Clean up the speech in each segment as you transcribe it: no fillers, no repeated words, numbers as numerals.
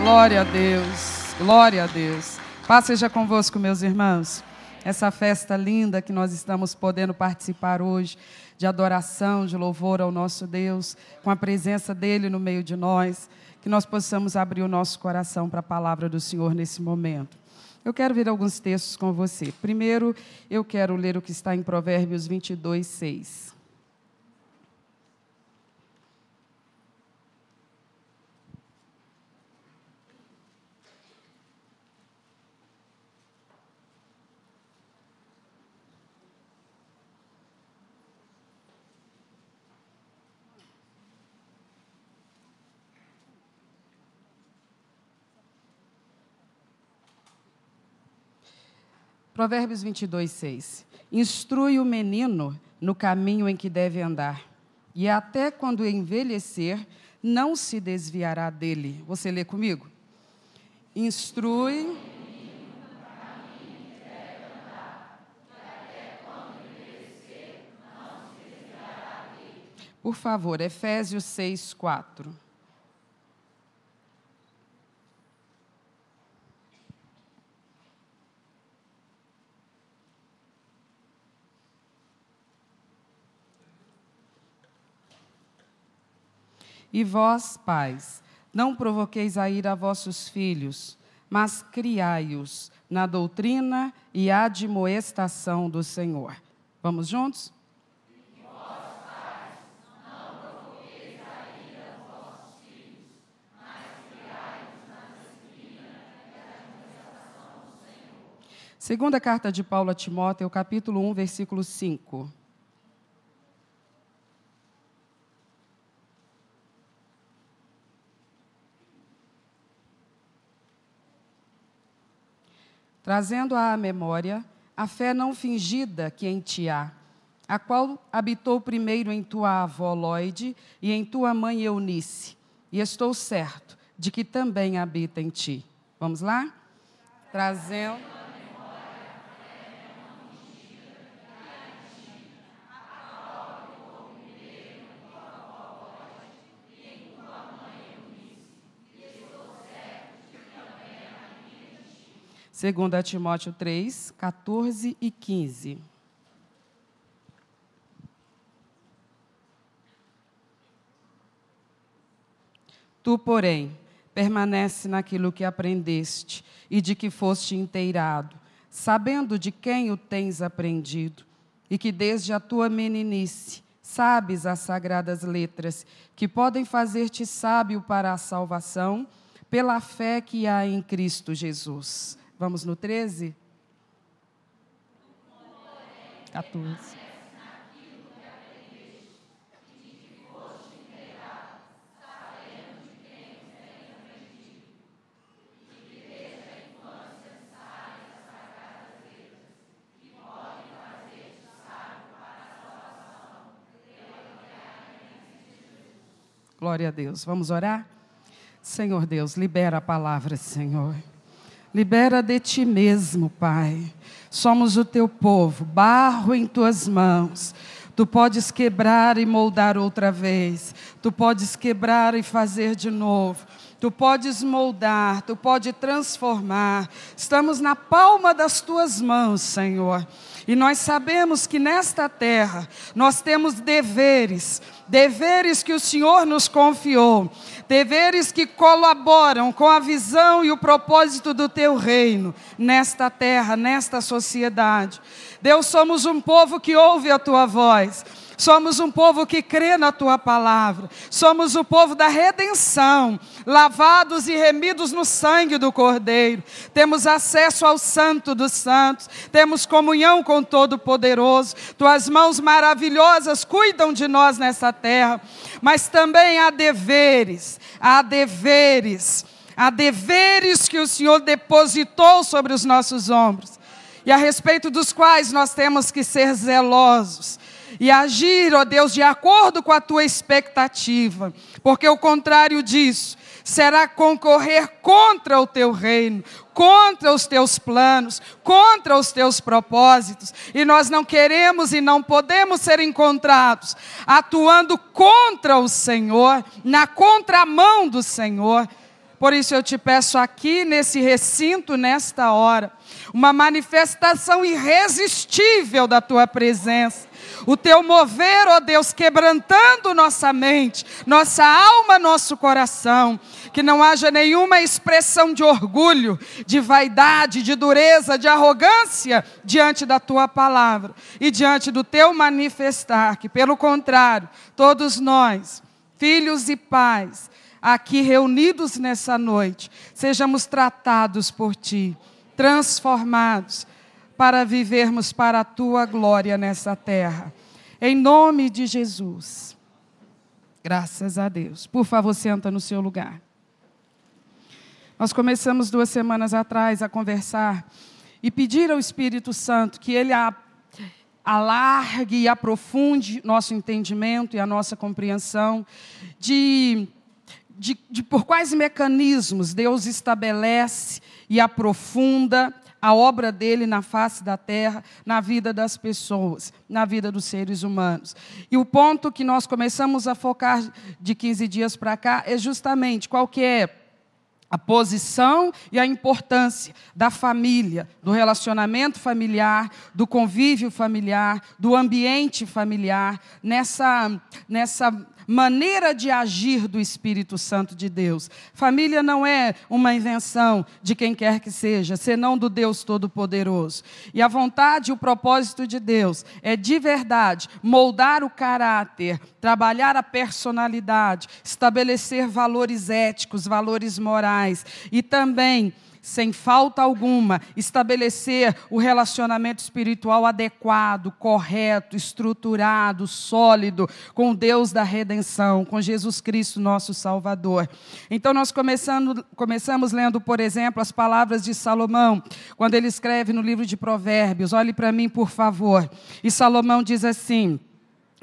Glória a Deus, glória a Deus. Paz seja convosco, meus irmãos. Essa festa linda que nós estamos podendo participar hoje, de adoração, de louvor ao nosso Deus, com a presença dEle no meio de nós, que nós possamos abrir o nosso coração para a palavra do Senhor nesse momento. Eu quero ver alguns textos com você. Primeiro, eu quero ler o que está em Provérbios 22, 6. Provérbios 22, 6. Instrui o menino no caminho em que deve andar, e até quando envelhecer, não se desviará dele. Você lê comigo? Instrui. Por favor, Efésios 6, 4. E vós, pais, não provoqueis a ira a vossos filhos, mas criai-os na doutrina e admoestação do Senhor. Vamos juntos? E vós, pais, não provoqueis a ira a vossos filhos, mas criai-os na doutrina e admoestação do Senhor. Segunda carta de Paulo a Timóteo, capítulo 1, versículo 5. Trazendo à memória a fé não fingida que em ti há, a qual habitou primeiro em tua avó Lóide e em tua mãe Eunice, e estou certo de que também habita em ti. Vamos lá? Trazendo... Segunda Timóteo 3, 14 e 15. Tu, porém, permanece naquilo que aprendeste e de que foste inteirado, sabendo de quem o tens aprendido, e que desde a tua meninice sabes as sagradas letras, que podem fazer-te sábio para a salvação, pela fé que há em Cristo Jesus. Vamos no 13? 14. Glória a Deus. Vamos orar? Senhor Deus, libera a palavra, Senhor. Libera de ti mesmo, Pai. Somos o teu povo, barro em tuas mãos. Tu podes quebrar e moldar outra vez. Tu podes quebrar e fazer de novo. Tu podes moldar, tu podes transformar. Estamos na palma das tuas mãos, Senhor. E nós sabemos que nesta terra nós temos deveres que o Senhor nos confiou, deveres que colaboram com a visão e o propósito do teu reino, nesta terra, nesta sociedade. Deus, somos um povo que ouve a tua voz. Somos um povo que crê na tua palavra. Somos o povo da redenção, lavados e remidos no sangue do Cordeiro. Temos acesso ao Santo dos Santos. Temos comunhão com o Todo-Poderoso. Tuas mãos maravilhosas cuidam de nós nessa terra. Mas também há deveres que o Senhor depositou sobre os nossos ombros. E a respeito dos quais nós temos que ser zelosos. E agir, ó Deus, de acordo com a tua expectativa. Porque o contrário disso será concorrer contra o teu reino, contra os teus planos, contra os teus propósitos. E nós não queremos e não podemos ser encontrados atuando contra o Senhor, na contramão do Senhor. Por isso eu te peço aqui nesse recinto, nesta hora, uma manifestação irresistível da tua presença. O teu mover, ó Deus, quebrantando nossa mente, nossa alma, nosso coração. Que não haja nenhuma expressão de orgulho, de vaidade, de dureza, de arrogância diante da tua palavra e diante do teu manifestar. Que, pelo contrário, todos nós, filhos e pais, aqui reunidos nessa noite, sejamos tratados por ti, transformados, para vivermos para a tua glória nessa terra. Em nome de Jesus. Graças a Deus. Por favor, senta no seu lugar. Nós começamos 2 semanas atrás a conversar e pedir ao Espírito Santo que Ele alargue e aprofunde nosso entendimento e a nossa compreensão de por quais mecanismos Deus estabelece e aprofunda a obra dele na face da terra, na vida das pessoas, na vida dos seres humanos. E o ponto que nós começamos a focar de 15 dias para cá é justamente qual que é a posição e a importância da família, do relacionamento familiar, do convívio familiar, do ambiente familiar, nessa maneira de agir do Espírito Santo de Deus. Família não é uma invenção de quem quer que seja, senão do Deus Todo-Poderoso. E a vontade e o propósito de Deus é, de verdade, moldar o caráter, trabalhar a personalidade, estabelecer valores éticos, valores morais e também, sem falta alguma, estabelecer o relacionamento espiritual adequado, correto, estruturado, sólido, com o Deus da redenção, com Jesus Cristo, nosso Salvador. Então, nós começamos lendo, por exemplo, as palavras de Salomão, quando ele escreve no livro de Provérbios. Olhe para mim, por favor. E Salomão diz assim: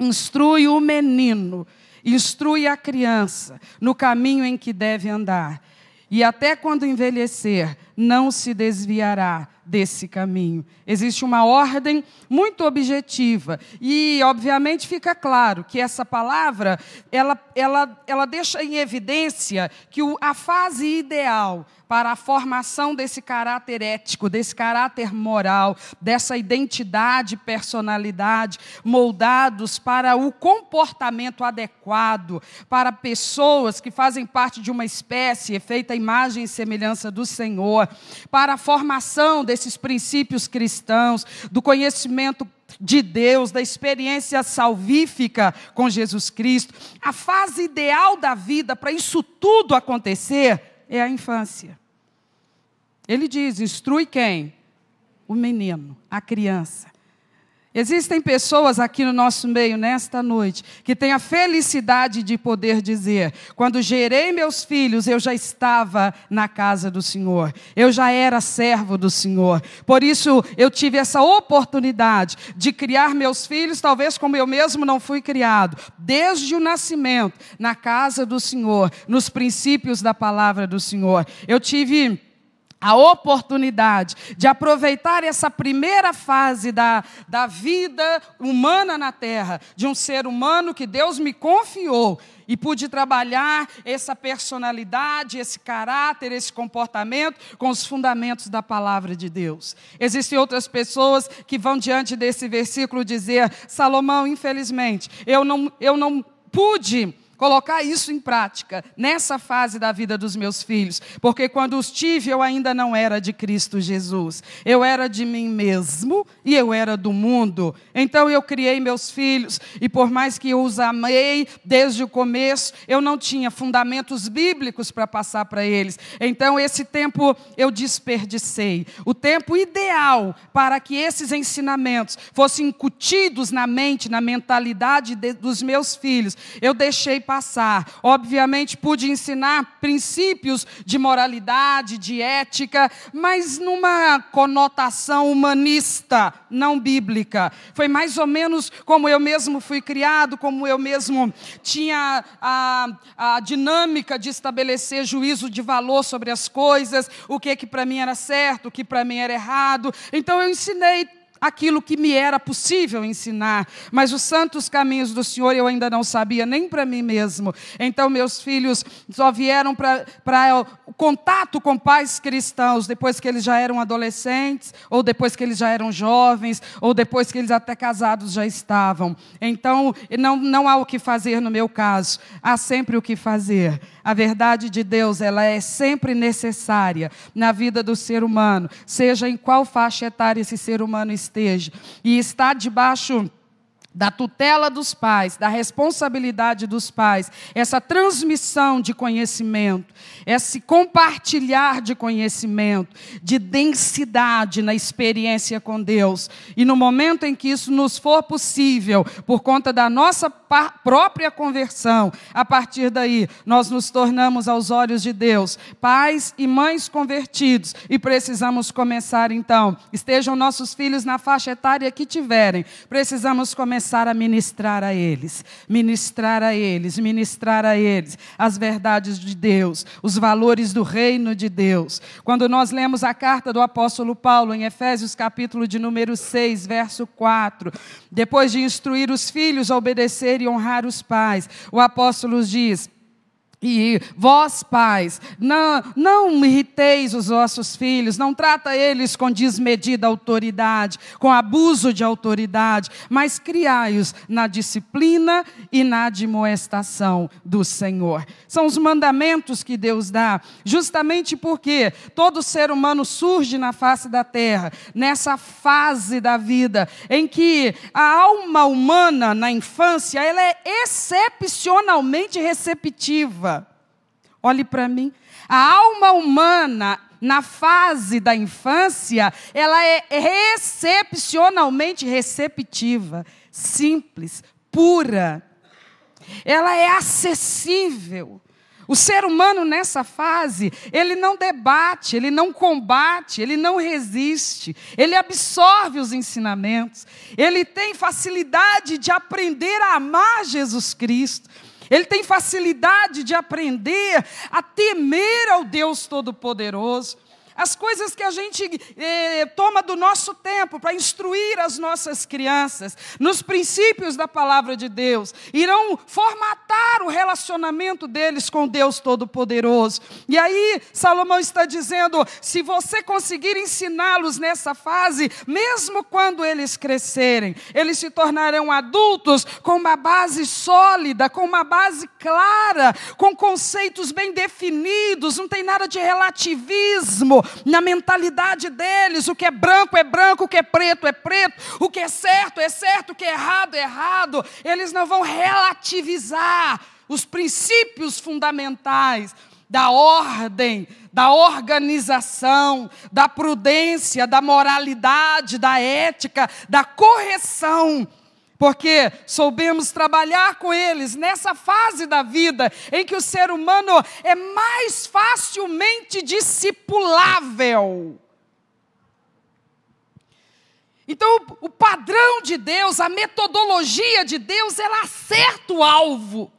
instrui o menino, instrui a criança no caminho em que deve andar. E até quando envelhecer, não se desviará desse caminho. Existe uma ordem muito objetiva. E, obviamente, fica claro que essa palavra, ela deixa em evidência que a fase ideal para a formação desse caráter ético, desse caráter moral, dessa identidade, personalidade, moldados para o comportamento adequado, para pessoas que fazem parte de uma espécie feita à imagem e semelhança do Senhor, para a formação desses princípios cristãos, do conhecimento de Deus, da experiência salvífica com Jesus Cristo. A fase ideal da vida para isso tudo acontecer é a infância. Ele diz, instrui quem? O menino, a criança. Existem pessoas aqui no nosso meio, nesta noite, que têm a felicidade de poder dizer: quando gerei meus filhos, eu já estava na casa do Senhor, eu já era servo do Senhor. Por isso, eu tive essa oportunidade de criar meus filhos, talvez como eu mesmo não fui criado, desde o nascimento, na casa do Senhor, nos princípios da palavra do Senhor. Eu tive a oportunidade de aproveitar essa primeira fase da vida humana na terra, de um ser humano que Deus me confiou, e pude trabalhar essa personalidade, esse caráter, esse comportamento com os fundamentos da palavra de Deus. Existem outras pessoas que vão diante desse versículo dizer: Salomão, infelizmente, eu não pude colocar isso em prática nessa fase da vida dos meus filhos, porque quando os tive eu ainda não era de Cristo Jesus, eu era de mim mesmo e eu era do mundo. Então eu criei meus filhos e por mais que eu os amei desde o começo, eu não tinha fundamentos bíblicos para passar para eles. Então esse tempo eu desperdicei, o tempo ideal para que esses ensinamentos fossem incutidos na mente, na mentalidade dos meus filhos, eu deixei passar. Obviamente pude ensinar princípios de moralidade, de ética, mas numa conotação humanista, não bíblica. Foi mais ou menos como eu mesmo fui criado, como eu mesmo tinha a dinâmica de estabelecer juízo de valor sobre as coisas, o que para mim era certo, o que para mim era errado. Então eu ensinei aquilo que me era possível ensinar, mas os santos caminhos do Senhor eu ainda não sabia, nem para mim mesmo. Então, meus filhos só vieram para o contato com pais cristãos depois que eles já eram adolescentes, ou depois que eles já eram jovens, ou depois que eles até casados já estavam. Então, não há o que fazer no meu caso, há sempre o que fazer. A verdade de Deus, ela é sempre necessária na vida do ser humano, seja em qual faixa etária esse ser humano esteja, e está debaixo da tutela dos pais, da responsabilidade dos pais, essa transmissão de conhecimento, esse compartilhar de conhecimento, de densidade na experiência com Deus. E no momento em que isso nos for possível, por conta da nossa própria conversão, a partir daí, nós nos tornamos aos olhos de Deus, pais e mães convertidos, e precisamos começar então, estejam nossos filhos na faixa etária que tiverem, precisamos começar a ministrar a eles as verdades de Deus, os valores do reino de Deus. Quando nós lemos a carta do apóstolo Paulo, em Efésios capítulo de número 6, verso 4, depois de instruir os filhos a obedecer e honrar os pais, o apóstolo diz: e vós, pais, não irriteis os vossos filhos, não trata eles com desmedida autoridade, com abuso de autoridade, mas criai-os na disciplina e na admoestação do Senhor. São os mandamentos que Deus dá, justamente porque todo ser humano surge na face da terra, nessa fase da vida, em que a alma humana, na infância, ela é excepcionalmente receptiva. Olhe para mim, a alma humana, na fase da infância, ela é excepcionalmente receptiva, simples, pura. Ela é acessível. O ser humano nessa fase, ele não debate, ele não combate, ele não resiste, ele absorve os ensinamentos, ele tem facilidade de aprender a amar Jesus Cristo. Ele tem facilidade de aprender a temer ao Deus Todo-Poderoso. As coisas que a gente toma do nosso tempo para instruir as nossas crianças nos princípios da palavra de Deus, irão formatar o relacionamento deles com Deus Todo-Poderoso. E aí, Salomão está dizendo, se você conseguir ensiná-los nessa fase, mesmo quando eles crescerem, eles se tornarão adultos com uma base sólida, com uma base clara, com conceitos bem definidos, não tem nada de relativismo na mentalidade deles. O que é branco, o que é preto, o que é certo, o que é errado. Eles não vão relativizar os princípios fundamentais da ordem, da organização, da prudência, da moralidade, da ética, da correção. Porque soubemos trabalhar com eles nessa fase da vida em que o ser humano é mais facilmente discipulável. Então, o padrão de Deus, a metodologia de Deus, ela acerta o alvo.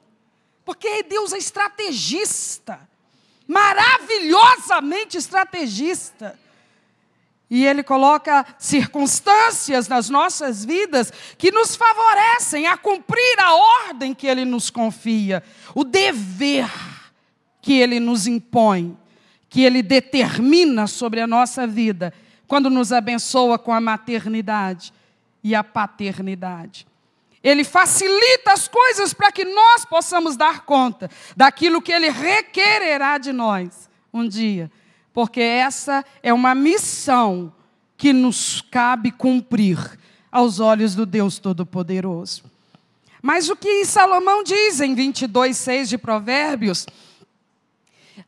Porque Deus é estrategista, maravilhosamente estrategista. E Ele coloca circunstâncias nas nossas vidas que nos favorecem a cumprir a ordem que Ele nos confia, o dever que Ele nos impõe, que Ele determina sobre a nossa vida, quando nos abençoa com a maternidade e a paternidade. Ele facilita as coisas para que nós possamos dar conta daquilo que Ele requererá de nós um dia. Porque essa é uma missão que nos cabe cumprir aos olhos do Deus Todo-Poderoso. Mas o que Salomão diz em 22:6 de Provérbios,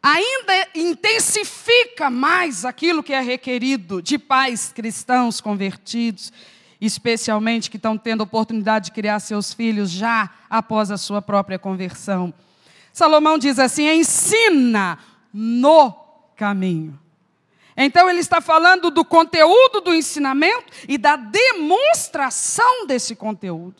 ainda intensifica mais aquilo que é requerido de pais cristãos convertidos, especialmente que estão tendo a oportunidade de criar seus filhos já após a sua própria conversão. Salomão diz assim, ensina no caminho. Então ele está falando do conteúdo do ensinamento e da demonstração desse conteúdo.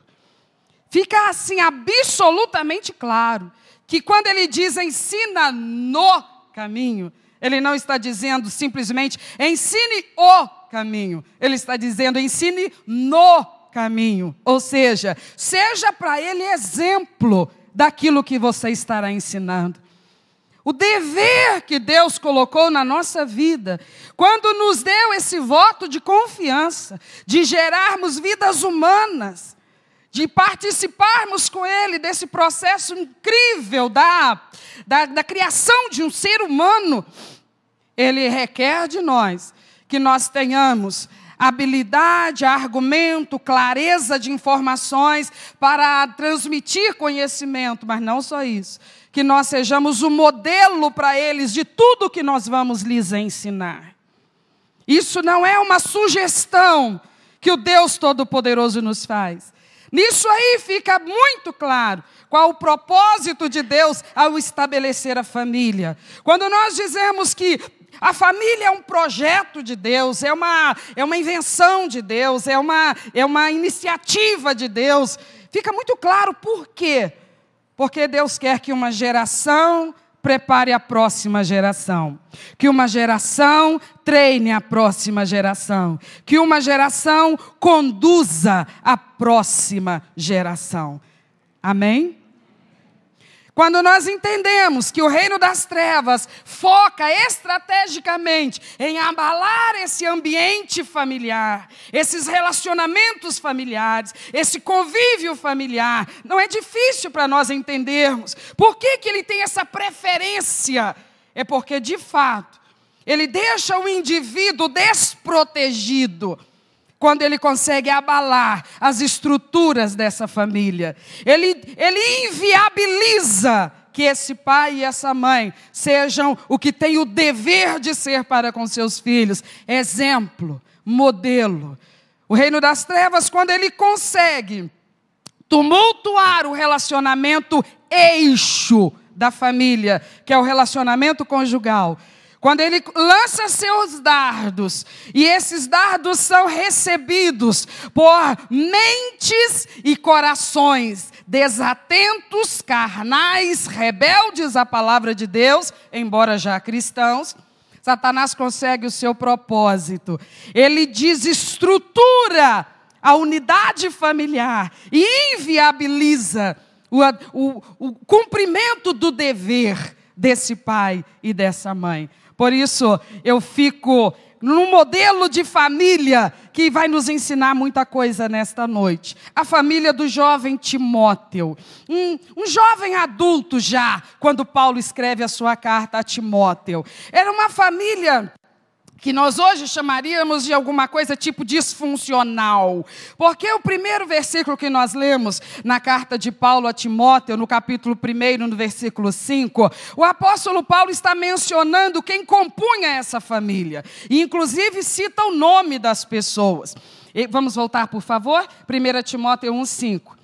Fica assim absolutamente claro que quando ele diz ensina no caminho, Ele não está dizendo simplesmente ensine o caminho. Ele está dizendo ensine no caminho. Ou seja para ele exemplo daquilo que você estará ensinando. O dever que Deus colocou na nossa vida, quando nos deu esse voto de confiança, de gerarmos vidas humanas, de participarmos com Ele desse processo incrível da criação de um ser humano, Ele requer de nós que nós tenhamos habilidade, argumento, clareza de informações para transmitir conhecimento, mas não só isso, que nós sejamos o modelo para eles de tudo que nós vamos lhes ensinar. Isso não é uma sugestão que o Deus Todo-Poderoso nos faz. Nisso aí fica muito claro qual o propósito de Deus ao estabelecer a família. Quando nós dizemos que a família é um projeto de Deus, é uma invenção de Deus, é uma iniciativa de Deus, fica muito claro por quê. Porque Deus quer que uma geração prepare a próxima geração, que uma geração treine a próxima geração, que uma geração conduza a próxima geração. Amém? Quando nós entendemos que o reino das trevas foca estrategicamente em abalar esse ambiente familiar, esses relacionamentos familiares, esse convívio familiar, não é difícil para nós entendermos por que ele tem essa preferência. É porque, de fato, ele deixa o indivíduo desprotegido quando ele consegue abalar as estruturas dessa família. Ele inviabiliza que esse pai e essa mãe sejam o que tem o dever de ser para com seus filhos. Exemplo, modelo. O reino das trevas, quando ele consegue tumultuar o relacionamento eixo da família, que é o relacionamento conjugal, quando ele lança seus dardos, e esses dardos são recebidos por mentes e corações desatentos, carnais, rebeldes à palavra de Deus, embora já cristãos, Satanás consegue o seu propósito. Ele desestrutura a unidade familiar e inviabiliza o cumprimento do dever desse pai e dessa mãe. Por isso, eu fico num modelo de família que vai nos ensinar muita coisa nesta noite. A família do jovem Timóteo. Um jovem adulto já, quando Paulo escreve a sua carta a Timóteo. Era uma família que nós hoje chamaríamos de alguma coisa tipo disfuncional. Porque o primeiro versículo que nós lemos na carta de Paulo a Timóteo, no capítulo 1, no versículo 5, o apóstolo Paulo está mencionando quem compunha essa família. E inclusive cita o nome das pessoas. E vamos voltar, por favor? 1 Timóteo 1:5.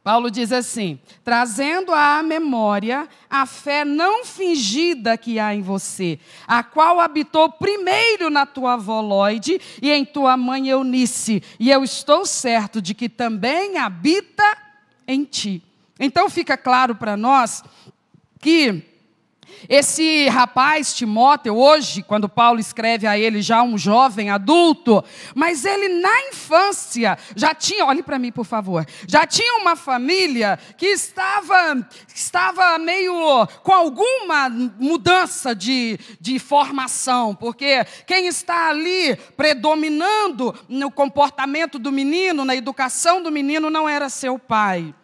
Paulo diz assim: trazendo à memória a fé não fingida que há em você, a qual habitou primeiro na tua avó Lóide e em tua mãe Eunice, e eu estou certo de que também habita em ti. Então fica claro para nós que esse rapaz, Timóteo, hoje, quando Paulo escreve a ele já um jovem adulto, mas ele na infância já tinha, olhe para mim por favor, já tinha uma família que estava meio com alguma mudança de formação, porque quem está ali predominando no comportamento do menino, na educação do menino, não era seu pai.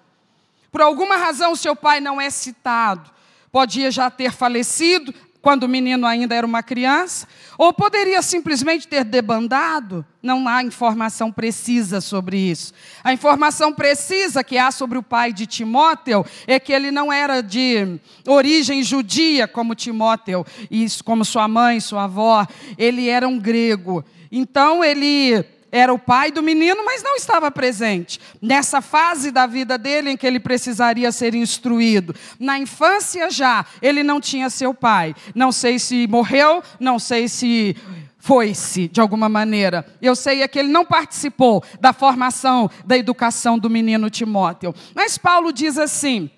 Por alguma razão, seu pai não é citado. Podia já ter falecido quando o menino ainda era uma criança, ou poderia simplesmente ter debandado. Não há informação precisa sobre isso. A informação precisa que há sobre o pai de Timóteo é que ele não era de origem judia como Timóteo, e como sua mãe, sua avó. Ele era um grego. Então ele era o pai do menino, mas não estava presente nessa fase da vida dele em que ele precisaria ser instruído. Na infância já, ele não tinha seu pai. Não sei se morreu, não sei se foi-se de alguma maneira. Eu sei é que ele não participou da formação, da educação do menino Timóteo. Mas Paulo diz assim: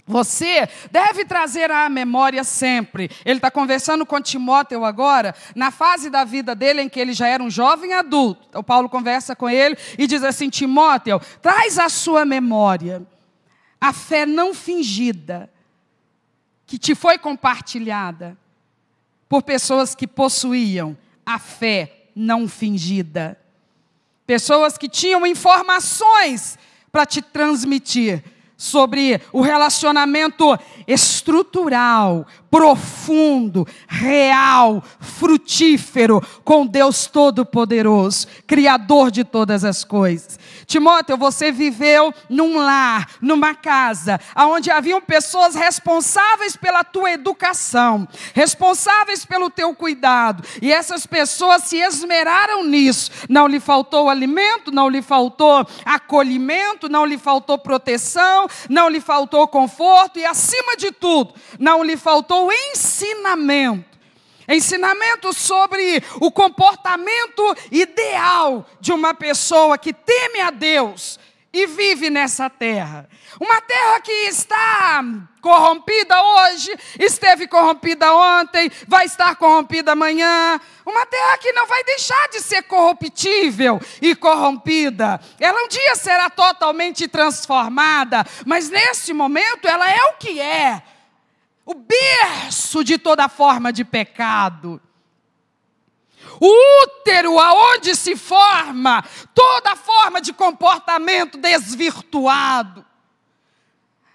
Você deve trazer à memória sempre. Ele está conversando com Timóteo agora, na fase da vida dele em que ele já era um jovem adulto. Então Paulo conversa com ele e diz assim: Timóteo, traz à sua memória a fé não fingida, que te foi compartilhada por pessoas que possuíam a fé não fingida. Pessoas que tinham informações para te transmitir sobre o relacionamento estrutural, profundo, real, frutífero com Deus Todo-Poderoso, Criador de todas as coisas. Timóteo, você viveu num lar, numa casa, onde haviam pessoas responsáveis pela tua educação, responsáveis pelo teu cuidado, e essas pessoas se esmeraram nisso. Não lhe faltou alimento, não lhe faltou acolhimento, não lhe faltou proteção, não lhe faltou conforto e, acima de tudo, não lhe faltou ensinamento. Ensinamento sobre o comportamento ideal de uma pessoa que teme a Deus e vive nessa terra. Uma terra que está corrompida hoje, esteve corrompida ontem, vai estar corrompida amanhã. Uma terra que não vai deixar de ser corruptível e corrompida. Ela um dia será totalmente transformada, mas nesse momento ela é o que é. O berço de toda forma de pecado. O útero aonde se forma toda forma de comportamento desvirtuado.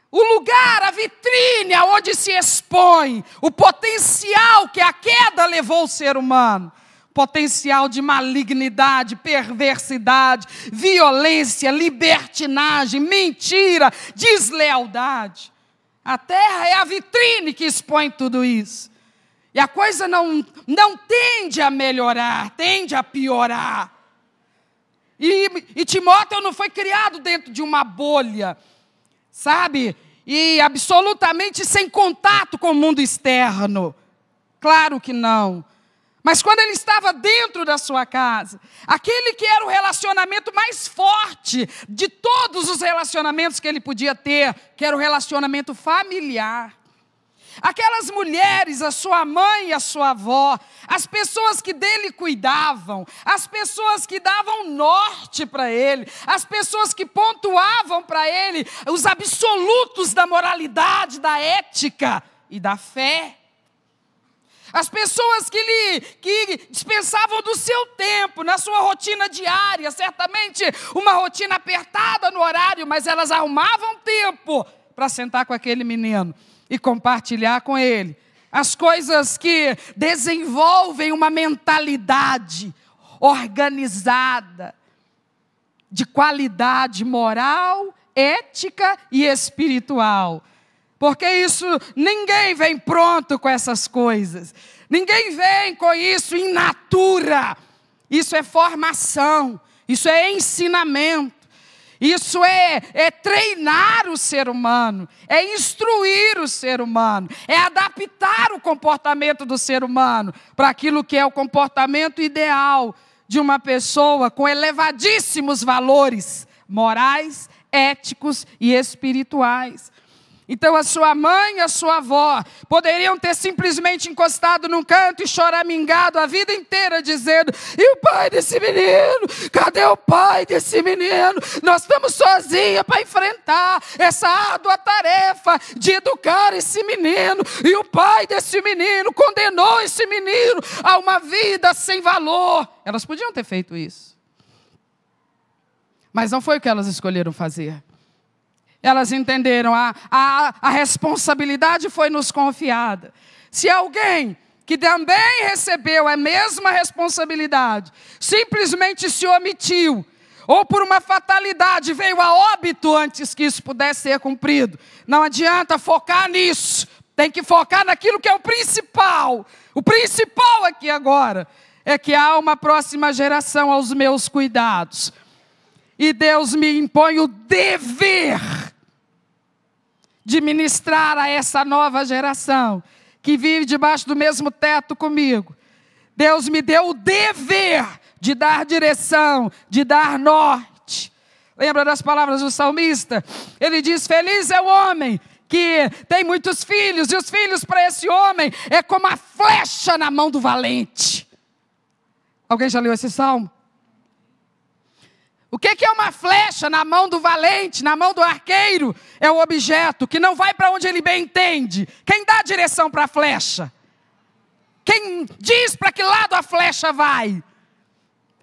O lugar, a vitrine aonde se expõe o potencial que a queda levou o ser humano. Potencial de malignidade, perversidade, violência, libertinagem, mentira, deslealdade. A terra é a vitrine que expõe tudo isso. E a coisa não tende a melhorar, tende a piorar. E Timóteo não foi criado dentro de uma bolha, sabe? E absolutamente sem contato com o mundo externo. Claro que não. Mas quando ele estava dentro da sua casa, aquele que era o relacionamento mais forte de todos os relacionamentos que ele podia ter, que era o relacionamento familiar. Aquelas mulheres, a sua mãe e a sua avó, as pessoas que dele cuidavam, as pessoas que davam norte para ele, as pessoas que pontuavam para ele os absolutos da moralidade, da ética e da fé. As pessoas que dispensavam do seu tempo, na sua rotina diária, certamente uma rotina apertada no horário, mas elas arrumavam tempo para sentar com aquele menino e compartilhar com ele as coisas que desenvolvem uma mentalidade organizada, de qualidade moral, ética e espiritual. Porque isso, ninguém vem pronto com essas coisas. Ninguém vem com isso in natura. Isso é formação, isso é ensinamento. Isso é treinar o ser humano, é instruir o ser humano, é adaptar o comportamento do ser humano para aquilo que é o comportamento ideal de uma pessoa com elevadíssimos valores morais, éticos e espirituais. Então a sua mãe e a sua avó poderiam ter simplesmente encostado num canto e choramingado a vida inteira dizendo: e o pai desse menino? Cadê o pai desse menino? Nós estamos sozinhas para enfrentar essa árdua tarefa de educar esse menino. E o pai desse menino condenou esse menino a uma vida sem valor. Elas podiam ter feito isso. Mas não foi o que elas escolheram fazer. Elas entenderam, a responsabilidade foi nos confiada. Se alguém que também recebeu a mesma responsabilidade, simplesmente se omitiu, ou por uma fatalidade veio a óbito antes que isso pudesse ser cumprido, não adianta focar nisso, tem que focar naquilo que é o principal. O principal aqui agora é que há uma próxima geração aos meus cuidados. E Deus me impõe o dever de ministrar a essa nova geração que vive debaixo do mesmo teto comigo. Deus me deu o dever de dar direção, de dar norte. Lembra das palavras do salmista? Ele diz: feliz é o homem que tem muitos filhos, e os filhos para esse homem é como a flecha na mão do valente. Alguém já leu esse salmo? O que é uma flecha na mão do valente, na mão do arqueiro? É o objeto que não vai para onde ele bem entende. Quem dá a direção para a flecha? Quem diz para que lado a flecha vai?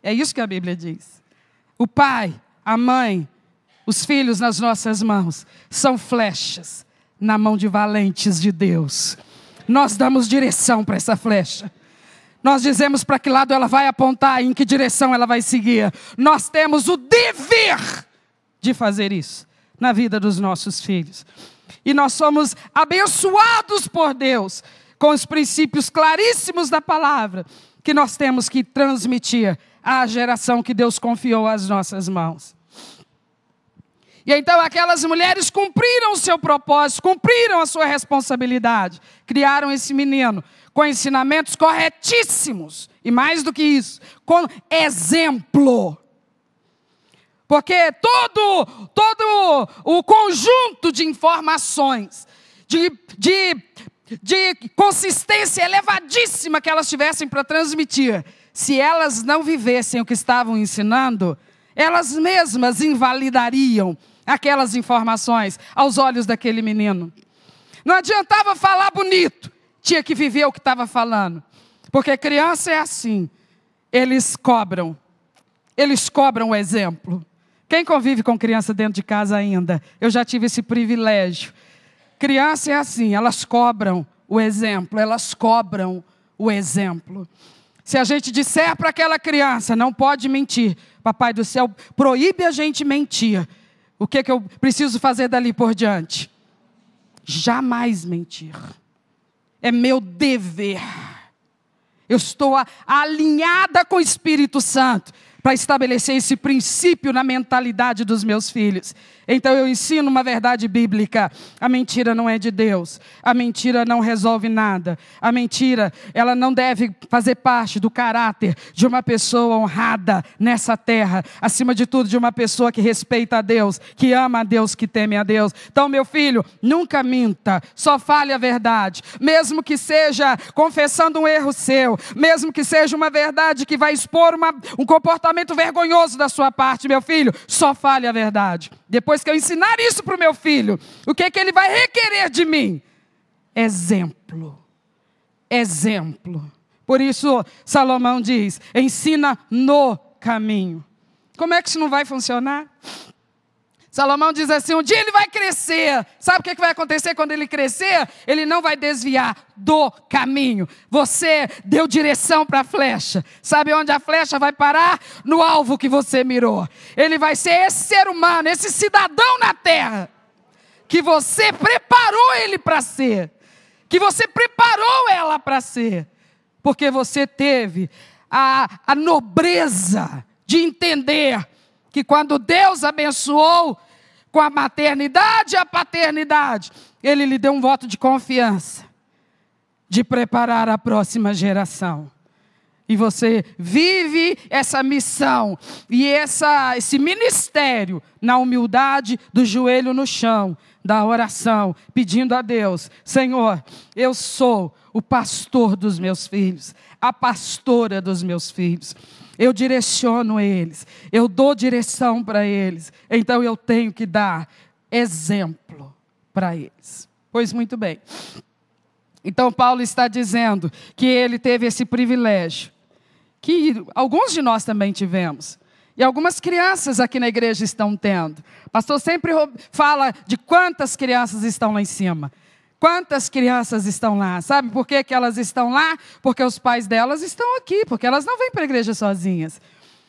É isso que a Bíblia diz. O pai, a mãe, os filhos nas nossas mãos são flechas na mão de valentes de Deus. Nós damos direção para essa flecha. Nós dizemos para que lado ela vai apontar e em que direção ela vai seguir. Nós temos o dever de fazer isso na vida dos nossos filhos. E nós somos abençoados por Deus com os princípios claríssimos da palavra que nós temos que transmitir à geração que Deus confiou às nossas mãos. E então aquelas mulheres cumpriram o seu propósito, cumpriram a sua responsabilidade, criaram esse menino com ensinamentos corretíssimos, e mais do que isso, com exemplo. Porque todo o conjunto de informações, de consistência elevadíssima que elas tivessem para transmitir, se elas não vivessem o que estavam ensinando, elas mesmas invalidariam aquelas informações aos olhos daquele menino. Não adiantava falar bonito, tinha que viver o que estava falando. Porque criança é assim, eles cobram o exemplo. Quem convive com criança dentro de casa ainda? Eu já tive esse privilégio. Criança é assim, elas cobram o exemplo, Se a gente disser para aquela criança, não pode mentir, Papai do céu proíbe a gente mentir. O que eu preciso fazer dali por diante? Jamais mentir. É meu dever. Eu estou alinhada com o Espírito Santo para estabelecer esse princípio na mentalidade dos meus filhos. Então eu ensino uma verdade bíblica. A mentira não é de Deus. A mentira não resolve nada. A mentira, ela não deve fazer parte do caráter de uma pessoa honrada nessa terra. Acima de tudo, de uma pessoa que respeita a Deus, que ama a Deus, que teme a Deus. Então, meu filho, nunca minta. Só fale a verdade. Mesmo que seja confessando um erro seu. Mesmo que seja uma verdade que vai expor um comportamento vergonhoso da sua parte, meu filho, só fale a verdade. Depois que eu ensinar isso para o meu filho, o que ele vai requerer de mim? Exemplo. Exemplo. Por isso, Salomão diz, ensina no caminho. Como é que isso não vai funcionar? Salomão diz assim, um dia ele vai crescer. Sabe o que vai acontecer quando ele crescer? Ele não vai desviar do caminho. Você deu direção para a flecha. Sabe onde a flecha vai parar? No alvo que você mirou. Ele vai ser esse ser humano, esse cidadão na terra, que você preparou ele para ser. Que você preparou ela para ser. Porque você teve a nobreza de entender que quando Deus abençoou com a maternidade e a paternidade, Ele lhe deu um voto de confiança, de preparar a próxima geração. E você vive essa missão e esse ministério na humildade do joelho no chão, da oração, pedindo a Deus, Senhor, eu sou o pastor dos meus filhos, a pastora dos meus filhos. Eu direciono eles, eu dou direção para eles, então eu tenho que dar exemplo para eles. Pois muito bem. Então Paulo está dizendo que ele teve esse privilégio, que alguns de nós também tivemos, e algumas crianças aqui na igreja estão tendo. O pastor sempre fala de quantas crianças estão lá em cima. Quantas crianças estão lá? Sabe por que elas estão lá? Porque os pais delas estão aqui, porque elas não vêm para a igreja sozinhas.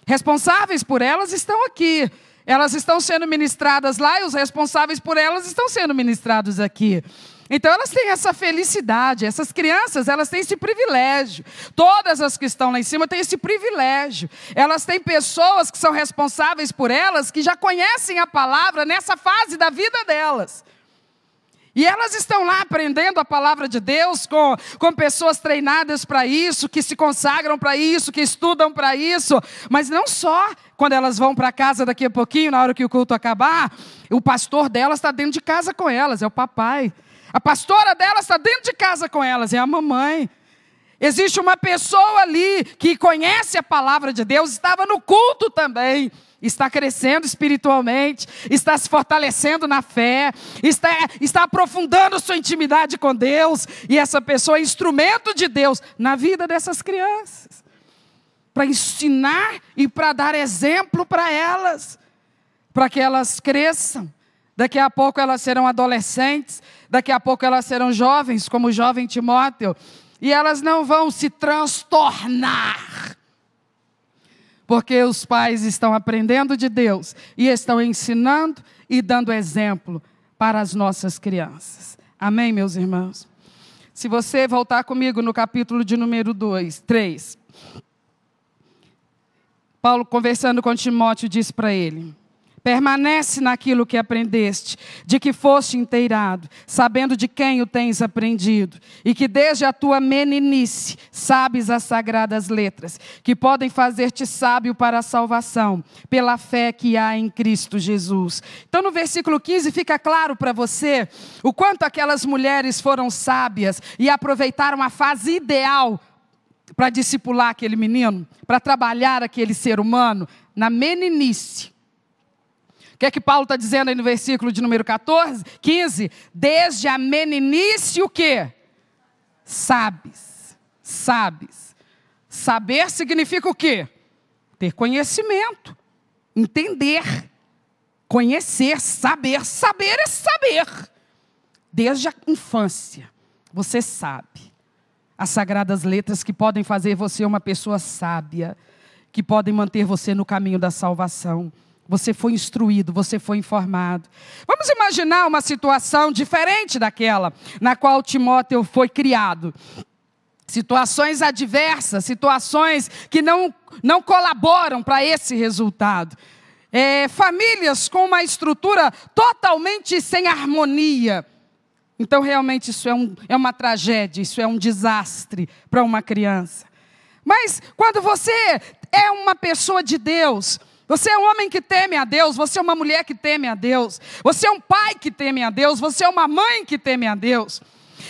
Responsáveis por elas estão aqui. Elas estão sendo ministradas lá e os responsáveis por elas estão sendo ministrados aqui. Então elas têm essa felicidade, essas crianças, elas têm esse privilégio. Todas as que estão lá em cima têm esse privilégio. Elas têm pessoas que são responsáveis por elas, que já conhecem a palavra nessa fase da vida delas. E elas estão lá aprendendo a palavra de Deus com pessoas treinadas para isso, que se consagram para isso, que estudam para isso. Mas não só quando elas vão para casa daqui a pouquinho, na hora que o culto acabar, o pastor delas está dentro de casa com elas, é o papai. A pastora delas está dentro de casa com elas, é a mamãe. Existe uma pessoa ali que conhece a palavra de Deus, estava no culto também. Está crescendo espiritualmente, está se fortalecendo na fé, está aprofundando sua intimidade com Deus. E essa pessoa é instrumento de Deus na vida dessas crianças. Para ensinar e para dar exemplo para elas. Para que elas cresçam. Daqui a pouco elas serão adolescentes, daqui a pouco elas serão jovens, como o jovem Timóteo. E elas não vão se transtornar. Porque os pais estão aprendendo de Deus e estão ensinando e dando exemplo para as nossas crianças. Amém, meus irmãos? Se você voltar comigo no capítulo de número 3. Paulo, conversando com Timóteo, disse para ele: permanece naquilo que aprendeste, de que foste inteirado, sabendo de quem o tens aprendido, e que desde a tua meninice sabes as sagradas letras, que podem fazer-te sábio para a salvação, pela fé que há em Cristo Jesus. Então no versículo 15 fica claro para você o quanto aquelas mulheres foram sábias e aproveitaram a fase ideal para discipular aquele menino, para trabalhar aquele ser humano na meninice. O que é que Paulo está dizendo aí no versículo de número 15? Desde a meninice o quê? Sabes. Saber significa o quê? Ter conhecimento, entender, conhecer, saber. Saber é saber. Desde a infância, você sabe as sagradas letras que podem fazer você uma pessoa sábia, que podem manter você no caminho da salvação. Você foi instruído, você foi informado. Vamos imaginar uma situação diferente daquela na qual Timóteo foi criado. Situações adversas, situações que não colaboram para esse resultado. Famílias com uma estrutura totalmente sem harmonia. Então, realmente, isso é uma tragédia, isso é um desastre para uma criança. Mas, quando você é uma pessoa de Deus, você é um homem que teme a Deus, você é uma mulher que teme a Deus, você é um pai que teme a Deus, você é uma mãe que teme a Deus.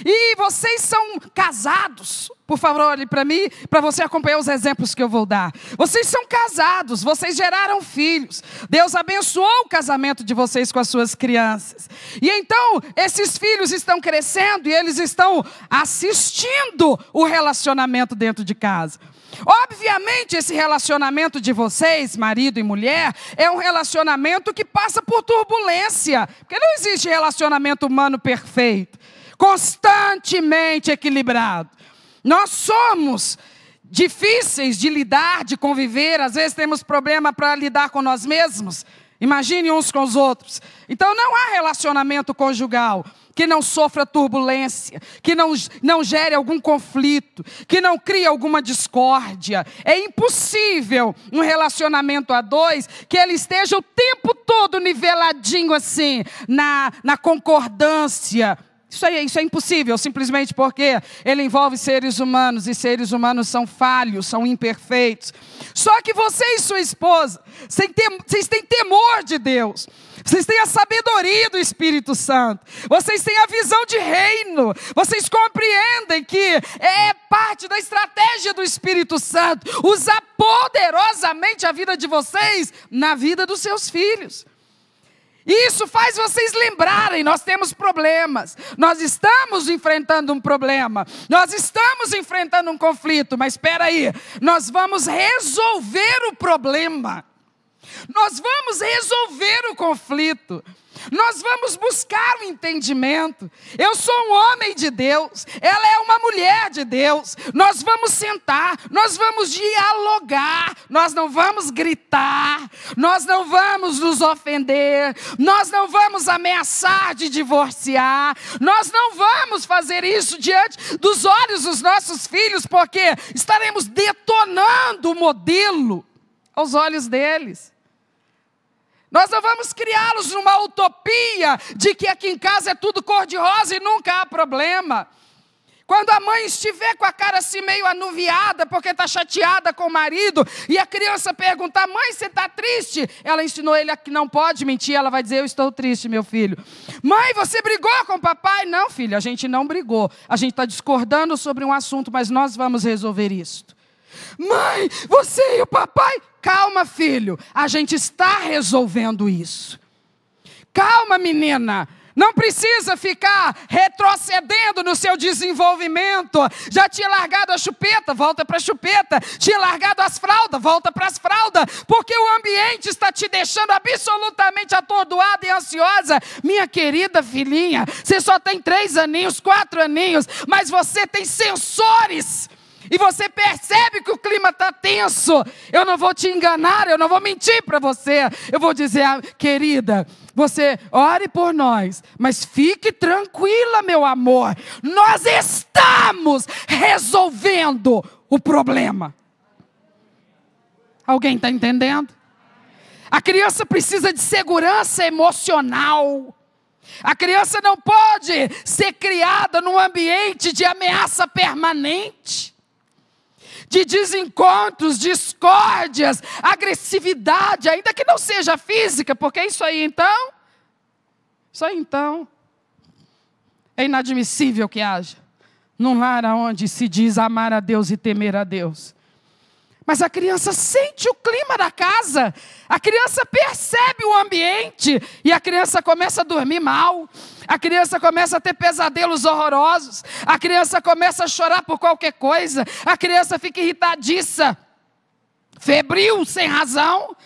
E vocês são casados, por favor, olhe para mim, para você acompanhar os exemplos que eu vou dar. Vocês são casados, vocês geraram filhos. Deus abençoou o casamento de vocês com as suas crianças. E então, esses filhos estão crescendo e eles estão assistindo o relacionamento dentro de casa. Obviamente, esse relacionamento de vocês, marido e mulher, é um relacionamento que passa por turbulência. Porque não existe relacionamento humano perfeito, constantemente equilibrado. Nós somos difíceis de lidar, de conviver. Às vezes temos problema para lidar com nós mesmos. Imagine uns com os outros. Então não há relacionamento conjugal que não sofra turbulência, que não gere algum conflito, que não crie alguma discórdia. É impossível um relacionamento a dois que ele esteja o tempo todo niveladinho assim, na concordância. Isso é impossível, simplesmente porque ele envolve seres humanos, e seres humanos são falhos, são imperfeitos. Só que você e sua esposa, vocês têm temor de Deus, vocês têm a sabedoria do Espírito Santo, vocês têm a visão de reino, vocês compreendem que é parte da estratégia do Espírito Santo usar poderosamente a vida de vocês na vida dos seus filhos. Isso faz vocês lembrarem, nós temos problemas, nós estamos enfrentando um problema, nós estamos enfrentando um conflito, mas espera aí, nós vamos resolver o problema, nós vamos resolver o conflito, nós vamos buscar o entendimento. Eu sou um homem de Deus, ela é uma mulher de Deus. Nós vamos sentar, nós vamos dialogar, nós não vamos gritar, nós não vamos nos ofender, nós não vamos ameaçar de divorciar, nós não vamos fazer isso diante dos olhos dos nossos filhos, porque estaremos detonando o modelo aos olhos deles. Nós não vamos criá-los numa utopia de que aqui em casa é tudo cor-de-rosa e nunca há problema. Quando a mãe estiver com a cara assim meio anuviada, porque está chateada com o marido, e a criança perguntar, mãe, você está triste? Ela ensinou ele a que não pode mentir, ela vai dizer, eu estou triste, meu filho. Mãe, você brigou com o papai? Não, filho, a gente não brigou. A gente está discordando sobre um assunto, mas nós vamos resolver isso. Mãe, você e o papai? Calma, filho, a gente está resolvendo isso. Calma, menina. Não precisa ficar retrocedendo no seu desenvolvimento. Já tinha largado a chupeta, volta para a chupeta. Tinha largado as fraldas, volta para as fraldas. Porque o ambiente está te deixando absolutamente atordoada e ansiosa. Minha querida filhinha, você só tem 3 aninhos, 4 aninhos, mas você tem sensores. E você percebe que o clima está tenso. Eu não vou te enganar, eu não vou mentir para você. Eu vou dizer, querida, você ore por nós, mas fique tranquila, meu amor. Nós estamos resolvendo o problema. Alguém está entendendo? A criança precisa de segurança emocional. A criança não pode ser criada num ambiente de ameaça permanente, de desencontros, discórdias, agressividade, ainda que não seja física, porque isso aí então é inadmissível que haja num lar onde se diz amar a Deus e temer a Deus. Mas a criança sente o clima da casa, a criança percebe o ambiente e a criança começa a dormir mal, a criança começa a ter pesadelos horrorosos, a criança começa a chorar por qualquer coisa, a criança fica irritadiça, febril sem razão,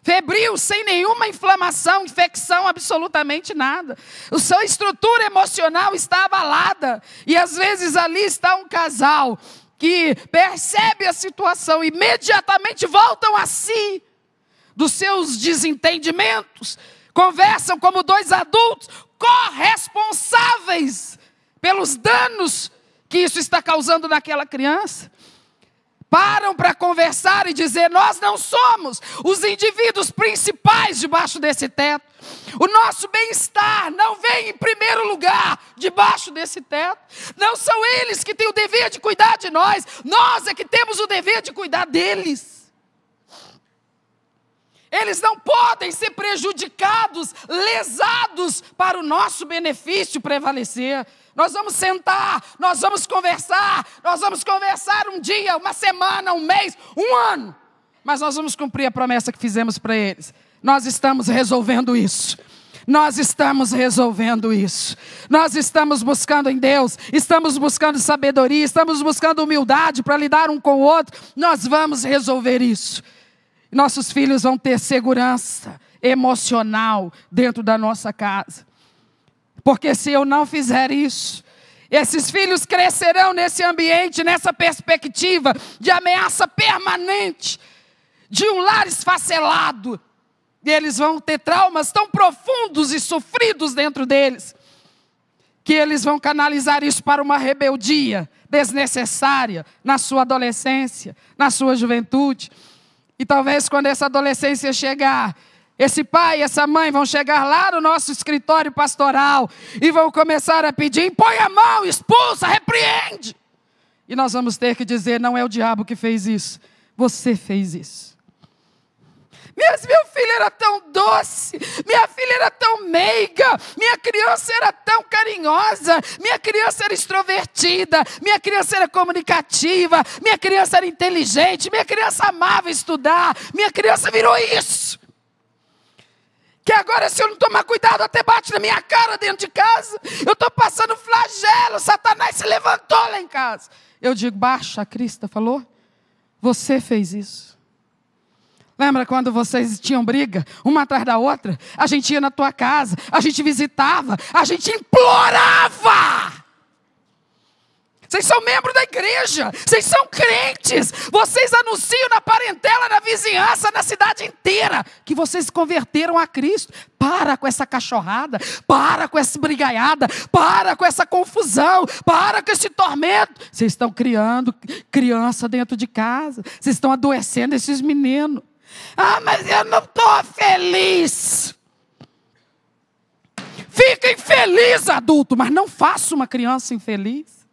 febril sem nenhuma inflamação, infecção, absolutamente nada. A sua estrutura emocional está abalada e às vezes ali está um casal que percebe a situação, imediatamente voltam a si, dos seus desentendimentos, conversam como 2 adultos, corresponsáveis pelos danos que isso está causando naquela criança. Param para conversar e dizer, nós não somos os indivíduos principais debaixo desse teto. O nosso bem-estar não vem em primeiro lugar debaixo desse teto. Não são eles que têm o dever de cuidar de nós. Nós é que temos o dever de cuidar deles. Eles não podem ser prejudicados, lesados para o nosso benefício prevalecer. Nós vamos sentar, nós vamos conversar um dia, uma semana, um mês, um ano. Mas nós vamos cumprir a promessa que fizemos para eles. Nós estamos resolvendo isso. Nós estamos resolvendo isso. Nós estamos buscando em Deus, estamos buscando sabedoria, estamos buscando humildade para lidar um com o outro. Nós vamos resolver isso. Nossos filhos vão ter segurança emocional dentro da nossa casa. Porque se eu não fizer isso, esses filhos crescerão nesse ambiente, nessa perspectiva de ameaça permanente, de um lar esfacelado. E eles vão ter traumas tão profundos e sofridos dentro deles, que eles vão canalizar isso para uma rebeldia desnecessária na sua adolescência, na sua juventude. E talvez quando essa adolescência chegar, esse pai e essa mãe vão chegar lá no nosso escritório pastoral e vão começar a pedir, impõe a mão, expulsa, repreende. E nós vamos ter que dizer, não é o diabo que fez isso, você fez isso. Mas meu filho era tão doce, minha filha era tão meiga, minha criança era tão carinhosa, minha criança era extrovertida, minha criança era comunicativa, minha criança era inteligente, minha criança amava estudar, minha criança virou isso. Que agora se eu não tomar cuidado até bate na minha cara dentro de casa, eu estou passando flagelo, Satanás se levantou lá em casa. Eu digo, baixa, a Crista falou, você fez isso. Lembra quando vocês tinham briga, uma atrás da outra? A gente ia na tua casa, a gente visitava, a gente implorava. Vocês são membros da igreja, vocês são crentes, vocês anunciam na parentela, na vizinhança, na cidade inteira, que vocês se converteram a Cristo. Para com essa cachorrada, para com essa brigaiada, para com essa confusão, para com esse tormento. Vocês estão criando criança dentro de casa, vocês estão adoecendo esses meninos. Ah, mas eu não estou feliz. Fica infeliz, adulto, mas não faça uma criança infeliz.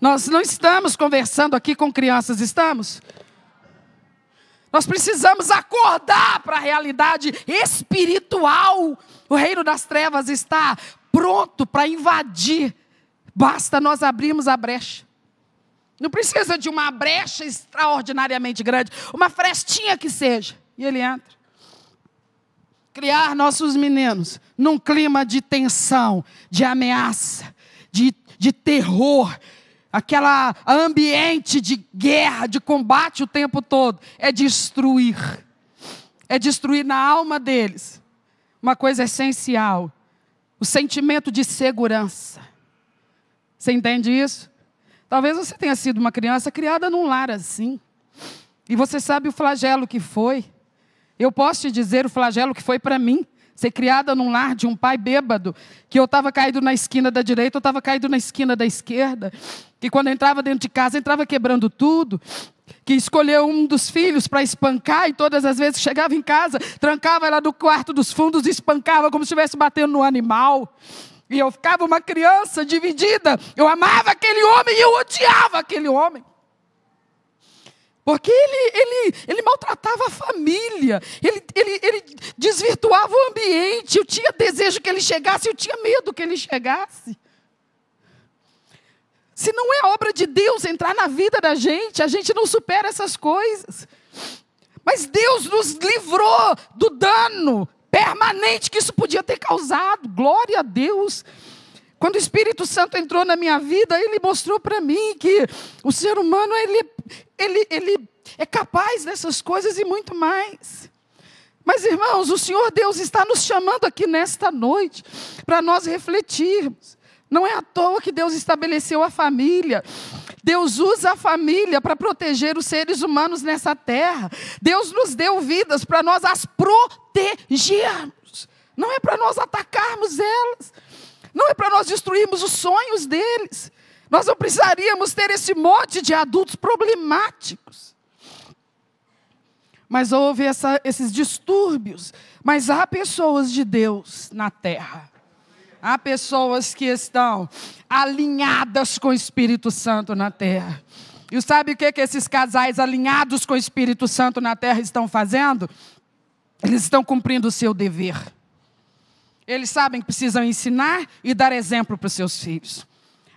Nós não estamos conversando aqui com crianças, estamos? Nós precisamos acordar para a realidade espiritual. O reino das trevas está pronto para invadir. Basta nós abrirmos a brecha. Não precisa de uma brecha extraordinariamente grande, uma frestinha que seja. E ele entra. Criar nossos meninos num clima de tensão, de ameaça, de terror, aquele ambiente de guerra, de combate o tempo todo, é destruir na alma deles uma coisa essencial, o sentimento de segurança. Você entende isso? Talvez você tenha sido uma criança criada num lar assim, e você sabe o flagelo que foi. Eu posso te dizer o flagelo que foi para mim, ser criada num lar de um pai bêbado, que eu estava caído na esquina da direita, eu estava caído na esquina da esquerda, que quando eu entrava dentro de casa, entrava quebrando tudo, que escolheu um dos filhos para espancar, e todas as vezes que chegava em casa, trancava ela no quarto dos fundos e espancava como se estivesse batendo no animal. E eu ficava uma criança dividida, eu amava aquele homem e eu odiava aquele homem. Porque ele maltratava a família, ele desvirtuava o ambiente. Eu tinha desejo que ele chegasse, eu tinha medo que ele chegasse. Se não é obra de Deus entrar na vida da gente, a gente não supera essas coisas. Mas Deus nos livrou do dano permanente que isso podia ter causado. Glória a Deus. Quando o Espírito Santo entrou na minha vida, ele mostrou para mim que o ser humano, ele é capaz dessas coisas e muito mais. Mas, irmãos, o Senhor Deus está nos chamando aqui nesta noite para nós refletirmos. Não é à toa que Deus estabeleceu a família. Deus usa a família para proteger os seres humanos nessa terra. Deus nos deu vidas para nós as protegermos. Não é para nós atacarmos elas. Não é para nós destruirmos os sonhos deles. Nós não precisaríamos ter esse monte de adultos problemáticos. Mas houve esses distúrbios. Mas há pessoas de Deus na terra. Há pessoas que estão alinhadas com o Espírito Santo na terra. E sabe o que esses casais alinhados com o Espírito Santo na terra estão fazendo? Eles estão cumprindo o seu dever. Eles sabem que precisam ensinar e dar exemplo para os seus filhos.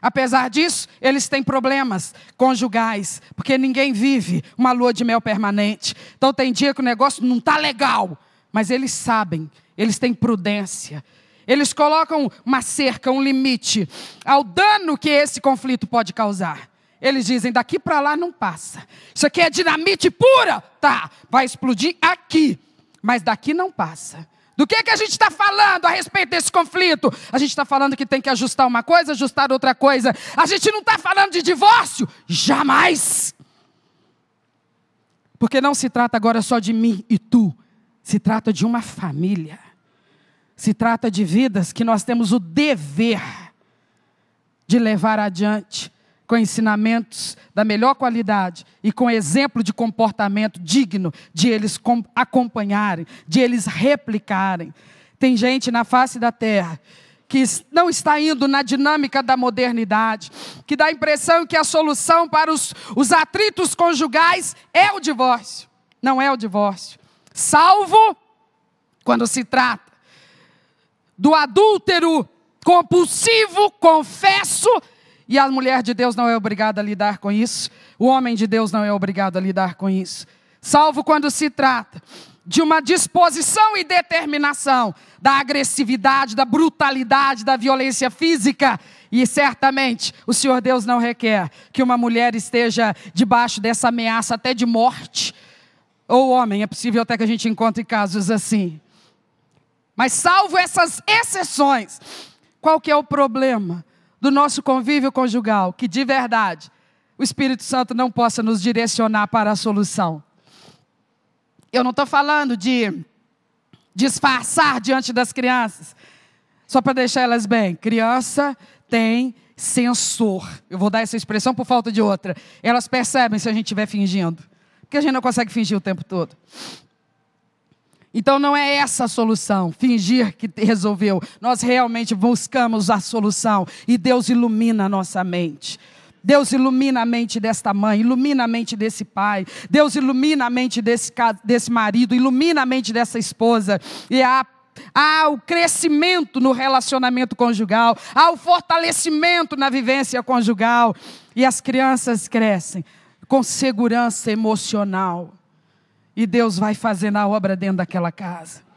Apesar disso, eles têm problemas conjugais, porque ninguém vive uma lua de mel permanente. Então tem dia que o negócio não está legal, mas eles sabem, eles têm prudência. Eles colocam uma cerca, um limite ao dano que esse conflito pode causar. Eles dizem, daqui para lá não passa. Isso aqui é dinamite pura? Tá, vai explodir aqui, mas daqui não passa. Do que a gente está falando a respeito desse conflito? A gente está falando que tem que ajustar uma coisa, ajustar outra coisa. A gente não está falando de divórcio? Jamais! Porque não se trata agora só de mim e tu. Se trata de uma família. Se trata de vidas que nós temos o dever de levar adiante com ensinamentos da melhor qualidade e com exemplo de comportamento digno de eles acompanharem, de eles replicarem. Tem gente na face da terra que não está indo na dinâmica da modernidade, que dá a impressão que a solução para os atritos conjugais é o divórcio. Não é o divórcio. Salvo quando se trata do adúltero compulsivo, confesso. E a mulher de Deus não é obrigada a lidar com isso. O homem de Deus não é obrigado a lidar com isso. Salvo quando se trata de uma disposição e determinação da agressividade, da brutalidade, da violência física. E certamente o Senhor Deus não requer que uma mulher esteja debaixo dessa ameaça até de morte. Ou homem, é possível até que a gente encontre casos assim. Mas salvo essas exceções, qual que é o problema do nosso convívio conjugal? Que de verdade o Espírito Santo não possa nos direcionar para a solução. Eu não estou falando de disfarçar diante das crianças, só para deixar elas bem. Criança tem sensor. Eu vou dar essa expressão por falta de outra. Elas percebem se a gente estiver fingindo. Porque a gente não consegue fingir o tempo todo. Então não é essa a solução, fingir que resolveu. Nós realmente buscamos a solução e Deus ilumina a nossa mente. Deus ilumina a mente desta mãe, ilumina a mente desse pai. Deus ilumina a mente desse marido, ilumina a mente dessa esposa. E há o crescimento no relacionamento conjugal, há o fortalecimento na vivência conjugal. E as crianças crescem com segurança emocional. E Deus vai fazendo a obra dentro daquela casa.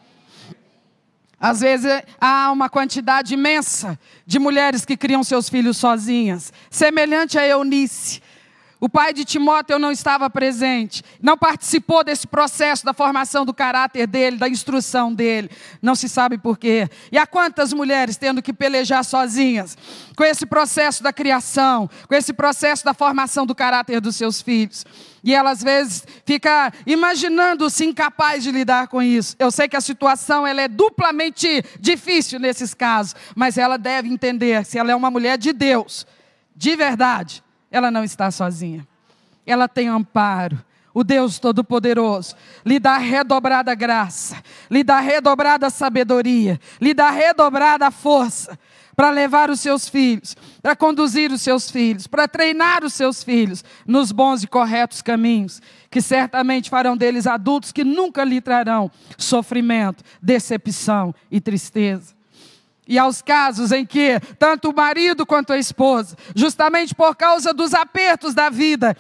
Às vezes há uma quantidade imensa de mulheres que criam seus filhos sozinhas. Semelhante a Eunice. O pai de Timóteo não estava presente. Não participou desse processo da formação do caráter dele, da instrução dele. Não se sabe por quê. E há quantas mulheres tendo que pelejar sozinhas com esse processo da criação, com esse processo da formação do caráter dos seus filhos. E ela, às vezes, fica imaginando-se incapaz de lidar com isso. Eu sei que a situação ela é duplamente difícil nesses casos, mas ela deve entender, se ela é uma mulher de Deus, de verdade, ela não está sozinha. Ela tem amparo. O Deus Todo-Poderoso lhe dá redobrada graça, lhe dá redobrada sabedoria, lhe dá redobrada força para levar os seus filhos, para conduzir os seus filhos, para treinar os seus filhos nos bons e corretos caminhos, que certamente farão deles adultos que nunca lhe trarão sofrimento, decepção e tristeza. E aos casos em que tanto o marido quanto a esposa, justamente por causa dos apertos da vida,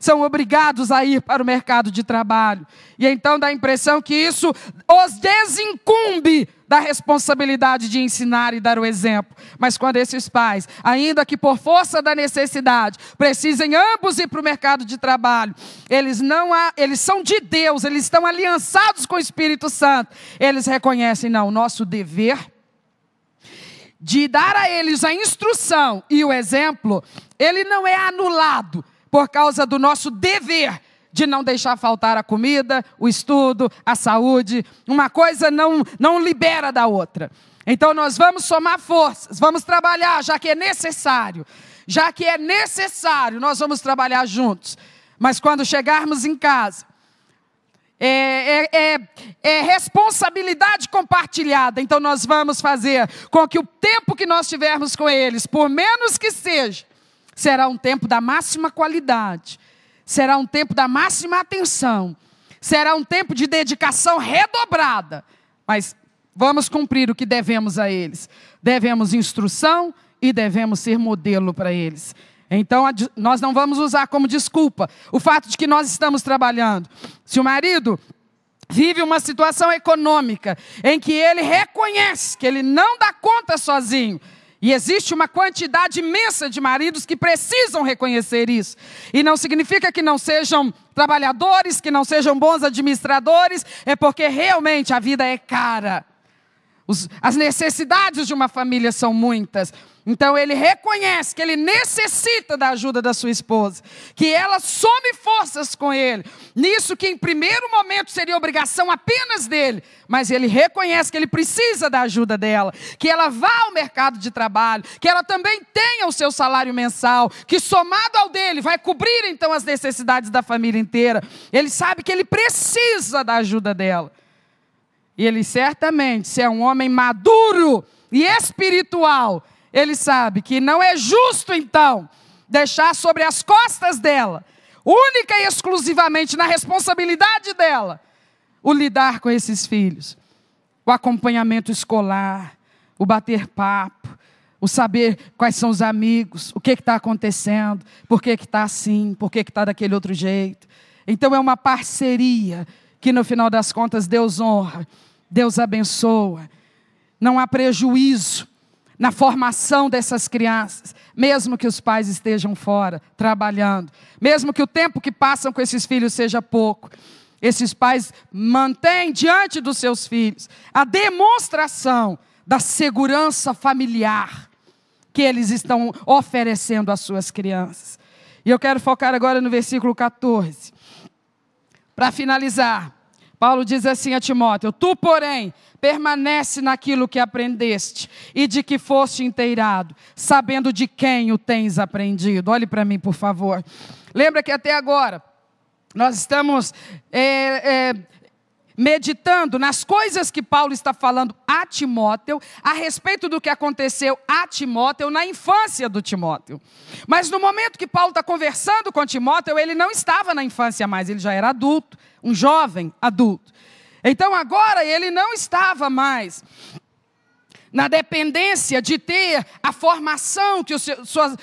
são obrigados a ir para o mercado de trabalho. E então dá a impressão que isso os desincumbe da responsabilidade de ensinar e dar o exemplo. Mas quando esses pais, ainda que por força da necessidade, precisem ambos ir para o mercado de trabalho, eles são de Deus, eles estão aliançados com o Espírito Santo. Eles reconhecem, não, o nosso dever de dar a eles a instrução e o exemplo, ele não é anulado por causa do nosso dever de não deixar faltar a comida, o estudo, a saúde. Uma coisa não libera da outra. Então nós vamos somar forças, vamos trabalhar, já que é necessário. Já que é necessário, nós vamos trabalhar juntos. Mas quando chegarmos em casa, é responsabilidade compartilhada. Então nós vamos fazer com que o tempo que nós tivermos com eles, por menos que seja, será um tempo da máxima qualidade, será um tempo da máxima atenção, será um tempo de dedicação redobrada. Mas vamos cumprir o que devemos a eles. Devemos instrução e devemos ser modelo para eles. Então, nós não vamos usar como desculpa o fato de que nós estamos trabalhando. Se o marido vive uma situação econômica em que ele reconhece que ele não dá conta sozinho, e existe uma quantidade imensa de maridos que precisam reconhecer isso. E não significa que não sejam trabalhadores, que não sejam bons administradores, é porque realmente a vida é cara. As necessidades de uma família são muitas. Então ele reconhece que ele necessita da ajuda da sua esposa, que ela some forças com ele, nisso que em primeiro momento seria obrigação apenas dele, mas ele reconhece que ele precisa da ajuda dela, que ela vá ao mercado de trabalho, que ela também tenha o seu salário mensal, que somado ao dele vai cobrir então as necessidades da família inteira. Ele sabe que ele precisa da ajuda dela. E ele certamente, se é um homem maduro e espiritual, ele sabe que não é justo, então, deixar sobre as costas dela, única e exclusivamente na responsabilidade dela, o lidar com esses filhos. O acompanhamento escolar, o bater papo, o saber quais são os amigos, o que está acontecendo, por que está assim, por que está daquele outro jeito. Então é uma parceria que no final das contas Deus honra, Deus abençoa. Não há prejuízo na formação dessas crianças, mesmo que os pais estejam fora, trabalhando, mesmo que o tempo que passam com esses filhos seja pouco, esses pais mantêm diante dos seus filhos a demonstração da segurança familiar que eles estão oferecendo às suas crianças. E eu quero focar agora no versículo 14. Para finalizar, Paulo diz assim a Timóteo: tu, porém, permanece naquilo que aprendeste e de que foste inteirado, sabendo de quem o tens aprendido. Olhe para mim, por favor. Lembra que até agora Nós estamos meditando nas coisas que Paulo está falando a Timóteo, a respeito do que aconteceu a Timóteo na infância do Timóteo. Mas no momento que Paulo está conversando com Timóteo, ele não estava na infância mais, ele já era adulto, um jovem adulto. Então agora ele não estava mais na dependência de ter a formação que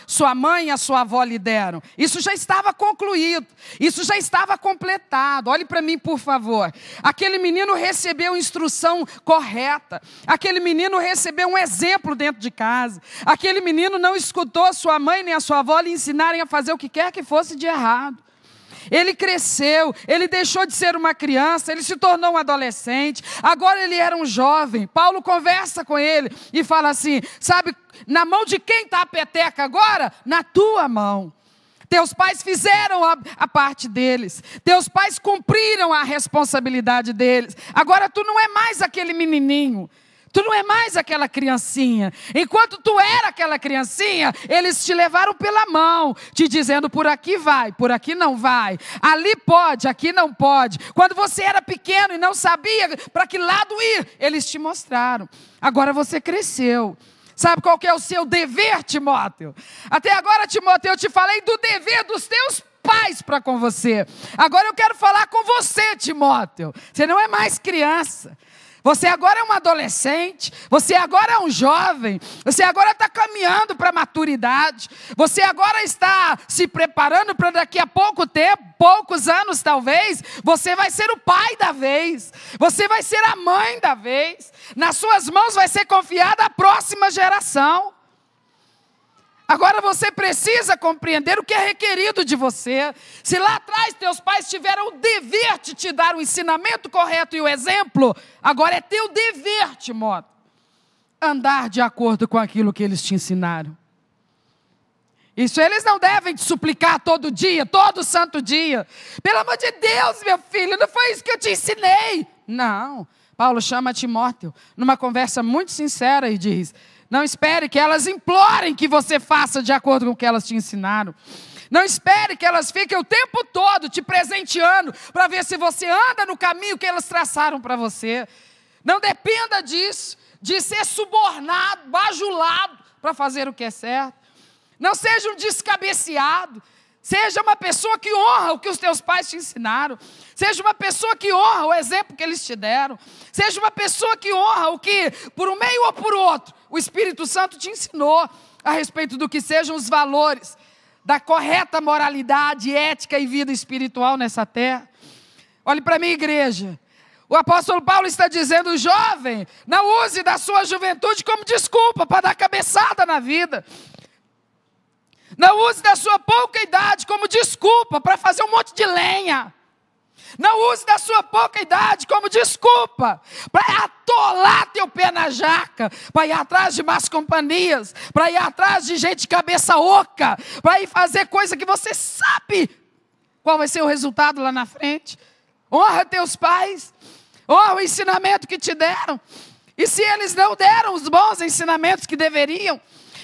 sua mãe e a sua avó lhe deram. Isso já estava concluído, isso já estava completado. Olhe para mim, por favor. Aquele menino recebeu instrução correta, aquele menino recebeu um exemplo dentro de casa, aquele menino não escutou a sua mãe nem a sua avó lhe ensinarem a fazer o que quer que fosse de errado. Ele cresceu, ele deixou de ser uma criança, ele se tornou um adolescente, agora ele era um jovem. Paulo conversa com ele e fala assim, sabe, na mão de quem está a peteca agora? Na tua mão. Teus pais fizeram a parte deles, teus pais cumpriram a responsabilidade deles. Agora tu não é mais aquele menininho. Tu não é mais aquela criancinha. Enquanto tu era aquela criancinha, eles te levaram pela mão, te dizendo por aqui vai, por aqui não vai. Ali pode, aqui não pode. Quando você era pequeno e não sabia para que lado ir, eles te mostraram. Agora você cresceu. Sabe qual que é o seu dever, Timóteo? Até agora, Timóteo, eu te falei do dever dos teus pais para com você. Agora eu quero falar com você, Timóteo. Você não é mais criança. Você agora é um adolescente, você agora é um jovem, você agora está caminhando para a maturidade, você agora está se preparando para daqui a pouco tempo, poucos anos talvez, você vai ser o pai da vez, você vai ser a mãe da vez, nas suas mãos vai ser confiada a próxima geração. Agora você precisa compreender o que é requerido de você. Se lá atrás teus pais tiveram o dever de te dar o ensinamento correto e o exemplo, agora é teu dever, Timóteo, andar de acordo com aquilo que eles te ensinaram. Isso eles não devem te suplicar todo dia, todo santo dia. Pelo amor de Deus, meu filho, não foi isso que eu te ensinei. Não, Paulo chama Timóteo numa conversa muito sincera e diz: não espere que elas implorem que você faça de acordo com o que elas te ensinaram. Não espere que elas fiquem o tempo todo te presenteando para ver se você anda no caminho que elas traçaram para você. Não dependa disso, de ser subornado, bajulado para fazer o que é certo. Não seja um descabeceado. Seja uma pessoa que honra o que os teus pais te ensinaram. Seja uma pessoa que honra o exemplo que eles te deram. Seja uma pessoa que honra o que, por um meio ou por outro, o Espírito Santo te ensinou a respeito do que sejam os valores da correta moralidade, ética e vida espiritual nessa terra. Olhe para mim, igreja. O apóstolo Paulo está dizendo: jovem, não use da sua juventude como desculpa para dar cabeçada na vida. Não use da sua pouca idade como desculpa para fazer um monte de lenha. Não use da sua pouca idade como desculpa para atolar teu pé na jaca, para ir atrás de más companhias, para ir atrás de gente de cabeça oca, para ir fazer coisa que você sabe qual vai ser o resultado lá na frente. Honra teus pais, honra o ensinamento que te deram. E se eles não deram os bons ensinamentos que deveriam,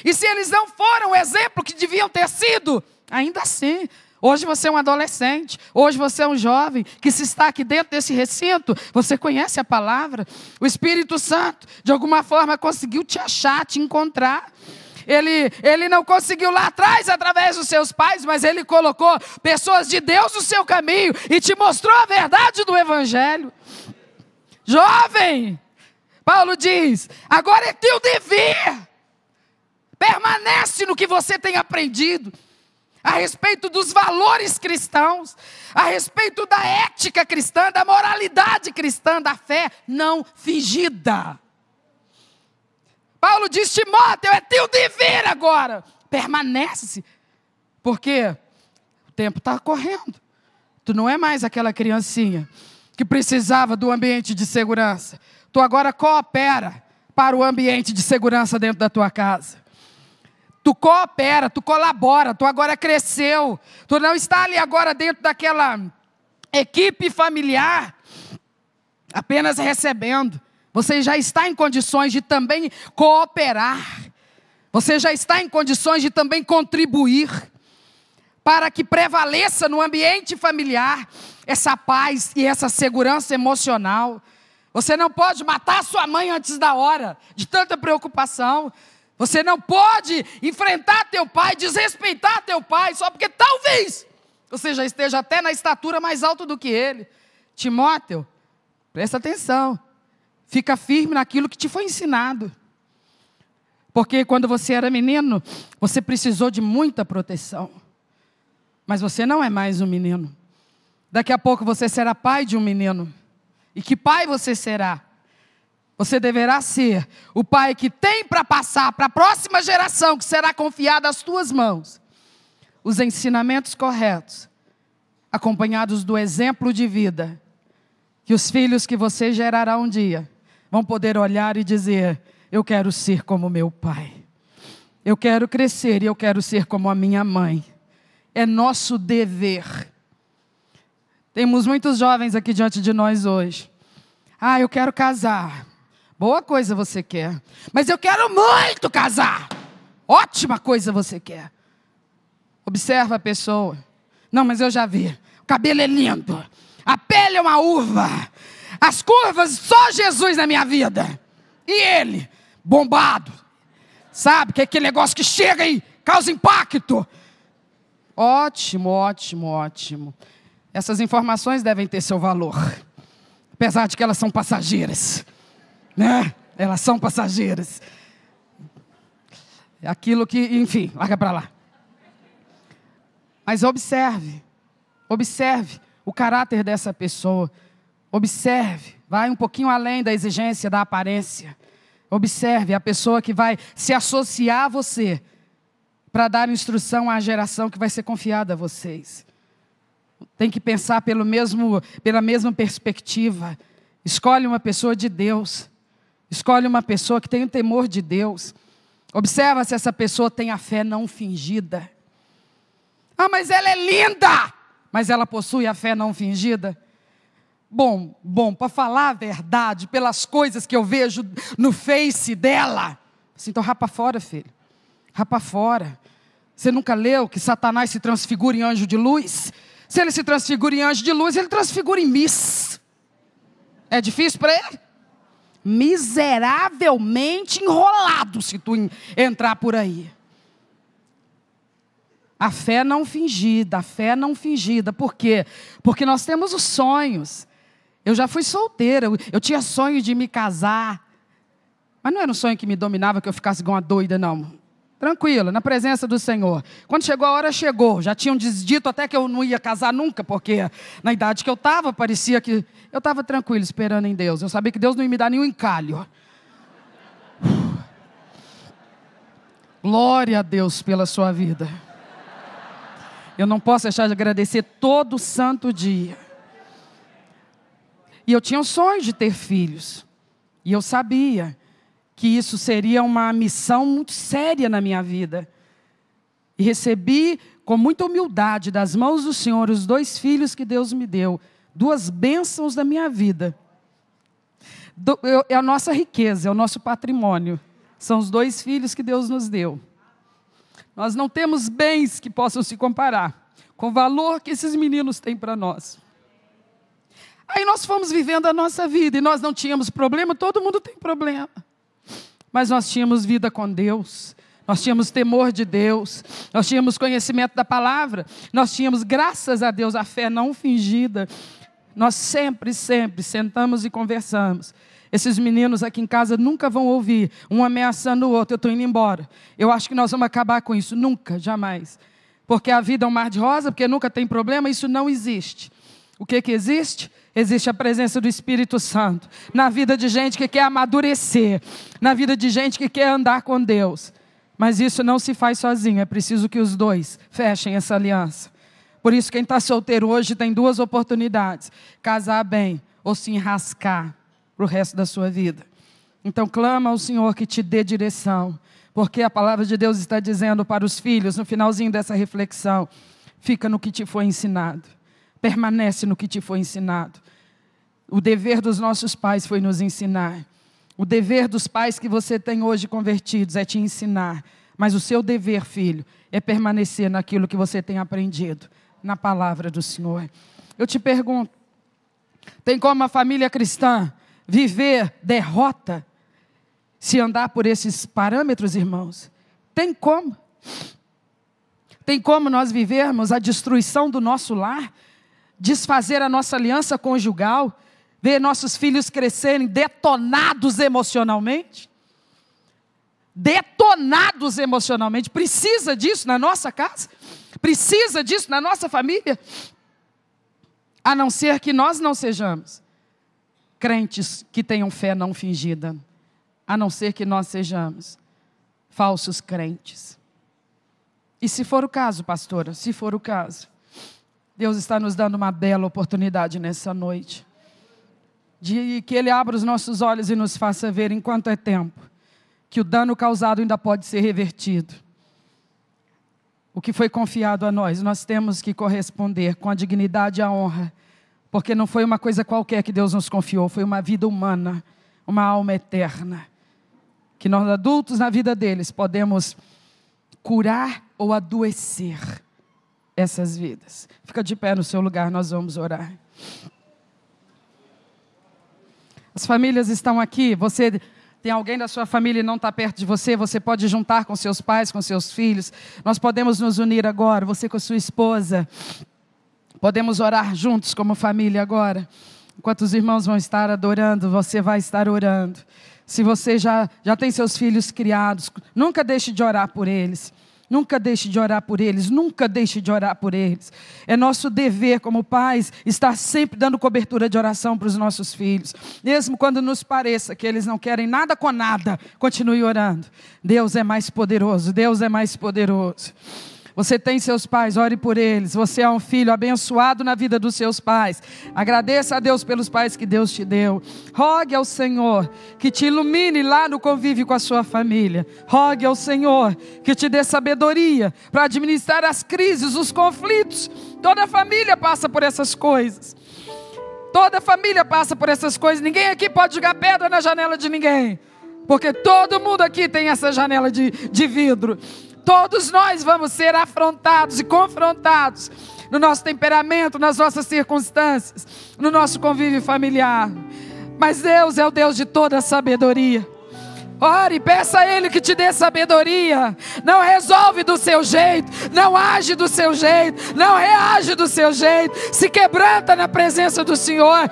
e se eles não foram o exemplo que deviam ter sido, ainda assim, hoje você é um adolescente, hoje você é um jovem, que se está aqui dentro desse recinto, você conhece a palavra, o Espírito Santo, de alguma forma, conseguiu te achar, te encontrar. Ele não conseguiu lá atrás, através dos seus pais, mas ele colocou pessoas de Deus no seu caminho, e te mostrou a verdade do Evangelho. Jovem, Paulo diz, agora é teu dever. Permanece no que você tem aprendido a respeito dos valores cristãos, a respeito da ética cristã, da moralidade cristã, da fé não fingida. Paulo diz: Timóteo, é teu dever agora. Permanece, porque o tempo está correndo. Tu não é mais aquela criancinha que precisava do ambiente de segurança. Tu agora coopera para o ambiente de segurança dentro da tua casa. Tu coopera, tu colabora, tu agora cresceu. Tu não está ali agora dentro daquela equipe familiar, apenas recebendo. Você já está em condições de também cooperar. Você já está em condições de também contribuir. para que prevaleça no ambiente familiar essa paz e essa segurança emocional. Você não pode matar sua mãe antes da hora, de tanta preocupação. Você não pode enfrentar teu pai, desrespeitar teu pai, só porque talvez você já esteja até na estatura mais alta do que ele. Timóteo, presta atenção. Fica firme naquilo que te foi ensinado. Porque quando você era menino, você precisou de muita proteção. Mas você não é mais um menino. Daqui a pouco você será pai de um menino. E que pai você será? Você deverá ser o pai que tem para passar para a próxima geração, que será confiada às tuas mãos, os ensinamentos corretos, acompanhados do exemplo de vida, que os filhos que você gerará um dia vão poder olhar e dizer: eu quero ser como meu pai. Eu quero crescer e eu quero ser como a minha mãe. É nosso dever. Temos muitos jovens aqui diante de nós hoje. Ah, eu quero casar. Boa coisa você quer. Mas eu quero muito casar. Ótima coisa você quer. Observa a pessoa. Não, mas eu já vi. O cabelo é lindo. A pele é uma uva. As curvas, só Jesus na minha vida. E ele, bombado. Sabe, que é aquele negócio que chega e causa impacto. Ótimo, ótimo, ótimo. Essas informações devem ter seu valor. Apesar de que elas são passageiras. Né? Elas são passageiras. Aquilo que, enfim, larga para lá. Mas observe o caráter dessa pessoa. Observe, vai um pouquinho além da exigência da aparência. Observe a pessoa que vai se associar a você para dar instrução à geração que vai ser confiada a vocês. Tem que pensar pela mesma perspectiva. Escolhe uma pessoa de Deus. Escolhe uma pessoa que tem o temor de Deus. Observa se essa pessoa tem a fé não fingida. Ah, mas ela é linda! Mas ela possui a fé não fingida? Bom, para falar a verdade, pelas coisas que eu vejo no Face dela. Assim, então rapa fora, filho. Rapa fora. Você nunca leu que Satanás se transfigura em anjo de luz? Se ele se transfigura em anjo de luz, ele transfigura em Miss. É difícil para ele? Miseravelmente enrolado se tu entrar por aí. A fé não fingida, a fé não fingida. Por quê? Porque nós temos os sonhos. Eu já fui solteira, eu tinha sonho de me casar. Mas não era um sonho que me dominava, que eu ficasse igual uma doida, não. Tranquila, na presença do Senhor. Quando chegou a hora, chegou. Já tinham dito até que eu não ia casar nunca, porque na idade que eu estava, parecia que eu estava tranquilo, esperando em Deus. Eu sabia que Deus não ia me dar nenhum encalho. Glória a Deus pela sua vida. Eu não posso deixar de agradecer todo santo dia. E eu tinha um sonho de ter filhos. E eu sabia que isso seria uma missão muito séria na minha vida. E recebi com muita humildade das mãos do Senhor os 2 filhos que Deus me deu. 2 bênçãos da minha vida. É a nossa riqueza, é o nosso patrimônio. São os 2 filhos que Deus nos deu. Nós não temos bens que possam se comparar com o valor que esses meninos têm para nós. Aí nós fomos vivendo a nossa vida e nós não tínhamos problema, todo mundo tem problema. Mas nós tínhamos vida com Deus, nós tínhamos temor de Deus, nós tínhamos conhecimento da palavra, nós tínhamos, graças a Deus, a fé não fingida. Nós sempre sentamos e conversamos. Esses meninos aqui em casa nunca vão ouvir um ameaçando o outro: eu estou indo embora, eu acho que nós vamos acabar com isso. Nunca, jamais. Porque a vida é um mar de rosa, porque nunca tem problema, isso não existe. O que existe? Existe a presença do Espírito Santo na vida de gente que quer amadurecer, na vida de gente que quer andar com Deus. Mas isso não se faz sozinho, é preciso que os 2 fechem essa aliança. Por isso, quem está solteiro hoje tem 2 oportunidades: casar bem ou se enrascar para o resto da sua vida. Então clama ao Senhor que te dê direção, porque a palavra de Deus está dizendo para os filhos, no finalzinho dessa reflexão: fica no que te foi ensinado, permanece no que te foi ensinado. O dever dos nossos pais foi nos ensinar. O dever dos pais que você tem hoje convertidos é te ensinar. Mas o seu dever, filho, é permanecer naquilo que você tem aprendido, na palavra do Senhor. Eu te pergunto, tem como a família cristã viver derrota se andar por esses parâmetros, irmãos? Tem como? Tem como nós vivermos a destruição do nosso lar, desfazer a nossa aliança conjugal, ver nossos filhos crescerem detonados emocionalmente? Detonados emocionalmente. Precisa disso na nossa casa? Precisa disso na nossa família? A não ser que nós não sejamos crentes que tenham fé não fingida. A não ser que nós sejamos falsos crentes. E se for o caso, pastora, se for o caso, Deus está nos dando uma bela oportunidade nessa noite, de que Ele abra os nossos olhos e nos faça ver, enquanto é tempo, que o dano causado ainda pode ser revertido. O que foi confiado a nós temos que corresponder com a dignidade e a honra, porque não foi uma coisa qualquer que Deus nos confiou, foi uma vida humana, uma alma eterna, que nós adultos na vida deles podemos curar ou adoecer essas vidas. Fica de pé no seu lugar, nós vamos orar. As famílias estão aqui, você tem alguém da sua família e não está perto de você, você pode juntar com seus pais, com seus filhos. Nós podemos nos unir agora, você com a sua esposa. Podemos orar juntos como família agora. Enquanto os irmãos vão estar adorando, você vai estar orando. Se você já tem seus filhos criados, nunca deixe de orar por eles. Nunca deixe de orar por eles, nunca deixe de orar por eles. É nosso dever como pais estar sempre dando cobertura de oração para os nossos filhos. Mesmo quando nos pareça que eles não querem nada com nada, continue orando. Deus é mais poderoso, Deus é mais poderoso. Você tem seus pais, ore por eles. Você é um filho abençoado na vida dos seus pais. Agradeça a Deus pelos pais que Deus te deu. Rogue ao Senhor que te ilumine lá no convívio com a sua família. Rogue ao Senhor que te dê sabedoria para administrar as crises, os conflitos. Toda família passa por essas coisas. Toda família passa por essas coisas. Ninguém aqui pode jogar pedra na janela de ninguém, porque todo mundo aqui tem essa janela de vidro. Todos nós vamos ser afrontados e confrontados no nosso temperamento, nas nossas circunstâncias, no nosso convívio familiar. Mas Deus é o Deus de toda a sabedoria. Ore, peça a Ele que te dê sabedoria. Não resolve do seu jeito, não age do seu jeito, não reage do seu jeito. Se quebranta na presença do Senhor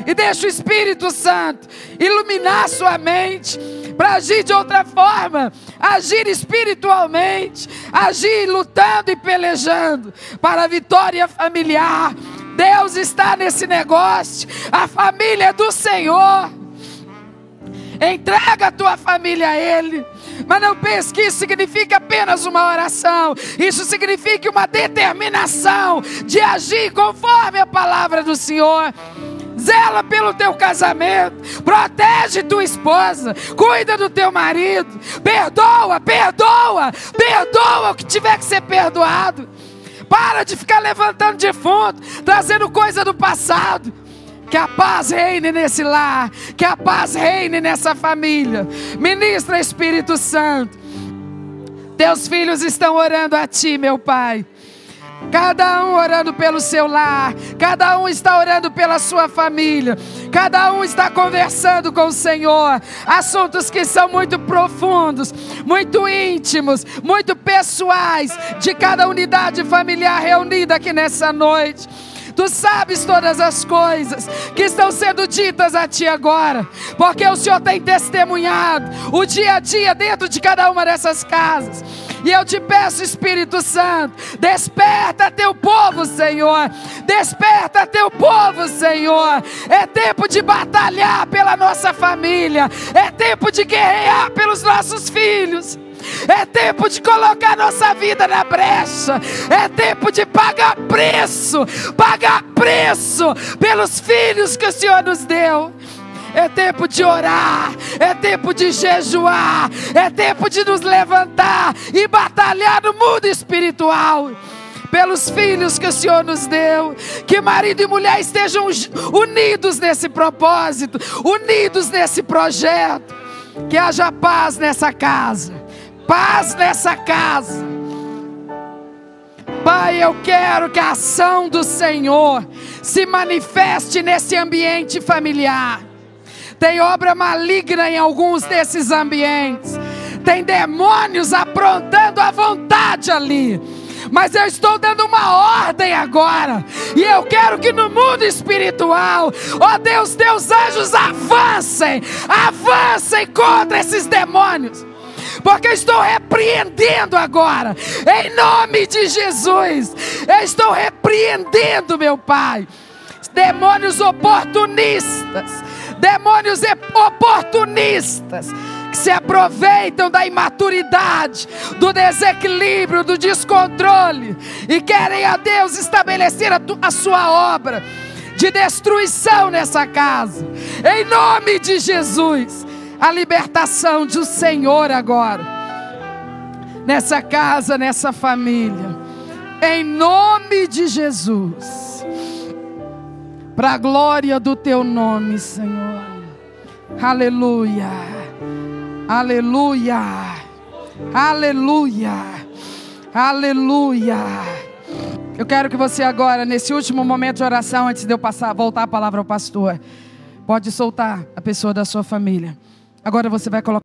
e deixa o Espírito Santo iluminar sua mente para agir de outra forma, agir espiritualmente, agir lutando e pelejando para a vitória familiar. Deus está nesse negócio, a família é do Senhor. Entrega a tua família a Ele. Mas não pense que isso significa apenas uma oração. Isso significa uma determinação de agir conforme a palavra do Senhor. Zela pelo teu casamento, protege tua esposa, cuida do teu marido, perdoa o que tiver que ser perdoado. Para de ficar levantando defunto, trazendo coisa do passado. Que a paz reine nesse lar, que a paz reine nessa família. Ministra, Espírito Santo. Teus filhos estão orando a Ti, meu Pai. Cada um orando pelo seu lar, cada um está orando pela sua família, cada um está conversando com o Senhor, assuntos que são muito profundos, muito íntimos, muito pessoais, de cada unidade familiar reunida aqui nessa noite. Tu sabes todas as coisas que estão sendo ditas a Ti agora, porque o Senhor tem testemunhado o dia a dia dentro de cada uma dessas casas. E eu te peço, Espírito Santo, desperta teu povo, Senhor. Desperta teu povo, Senhor. É tempo de batalhar pela nossa família. É tempo de guerrear pelos nossos filhos. É tempo de colocar nossa vida na brecha. É tempo de pagar preço pelos filhos que o Senhor nos deu. É tempo de orar, é tempo de jejuar, é tempo de nos levantar e batalhar no mundo espiritual pelos filhos que o Senhor nos deu. Que marido e mulher estejam unidos nesse propósito, unidos nesse projeto. Que haja paz nessa casa, paz nessa casa. Pai, eu quero que a ação do Senhor se manifeste nesse ambiente familiar. Tem obra maligna em alguns desses ambientes. Tem demônios aprontando à vontade ali. Mas eu estou dando uma ordem agora. E eu quero que no mundo espiritual, ó Deus, teus anjos avancem. Avancem contra esses demônios. Porque eu estou repreendendo agora. Em nome de Jesus. Eu estou repreendendo, meu Pai. Demônios oportunistas. Demônios oportunistas. Que se aproveitam da imaturidade, do desequilíbrio, do descontrole, e querem a Deus estabelecer a sua obra de destruição nessa casa. Em nome de Jesus, a libertação do Senhor agora, nessa casa, nessa família, em nome de Jesus, para a glória do teu nome, Senhor. Aleluia. Aleluia, aleluia, aleluia. Eu quero que você agora, nesse último momento de oração, antes de eu voltar a palavra ao pastor, pode soltar a pessoa da sua família. Agora você vai colocar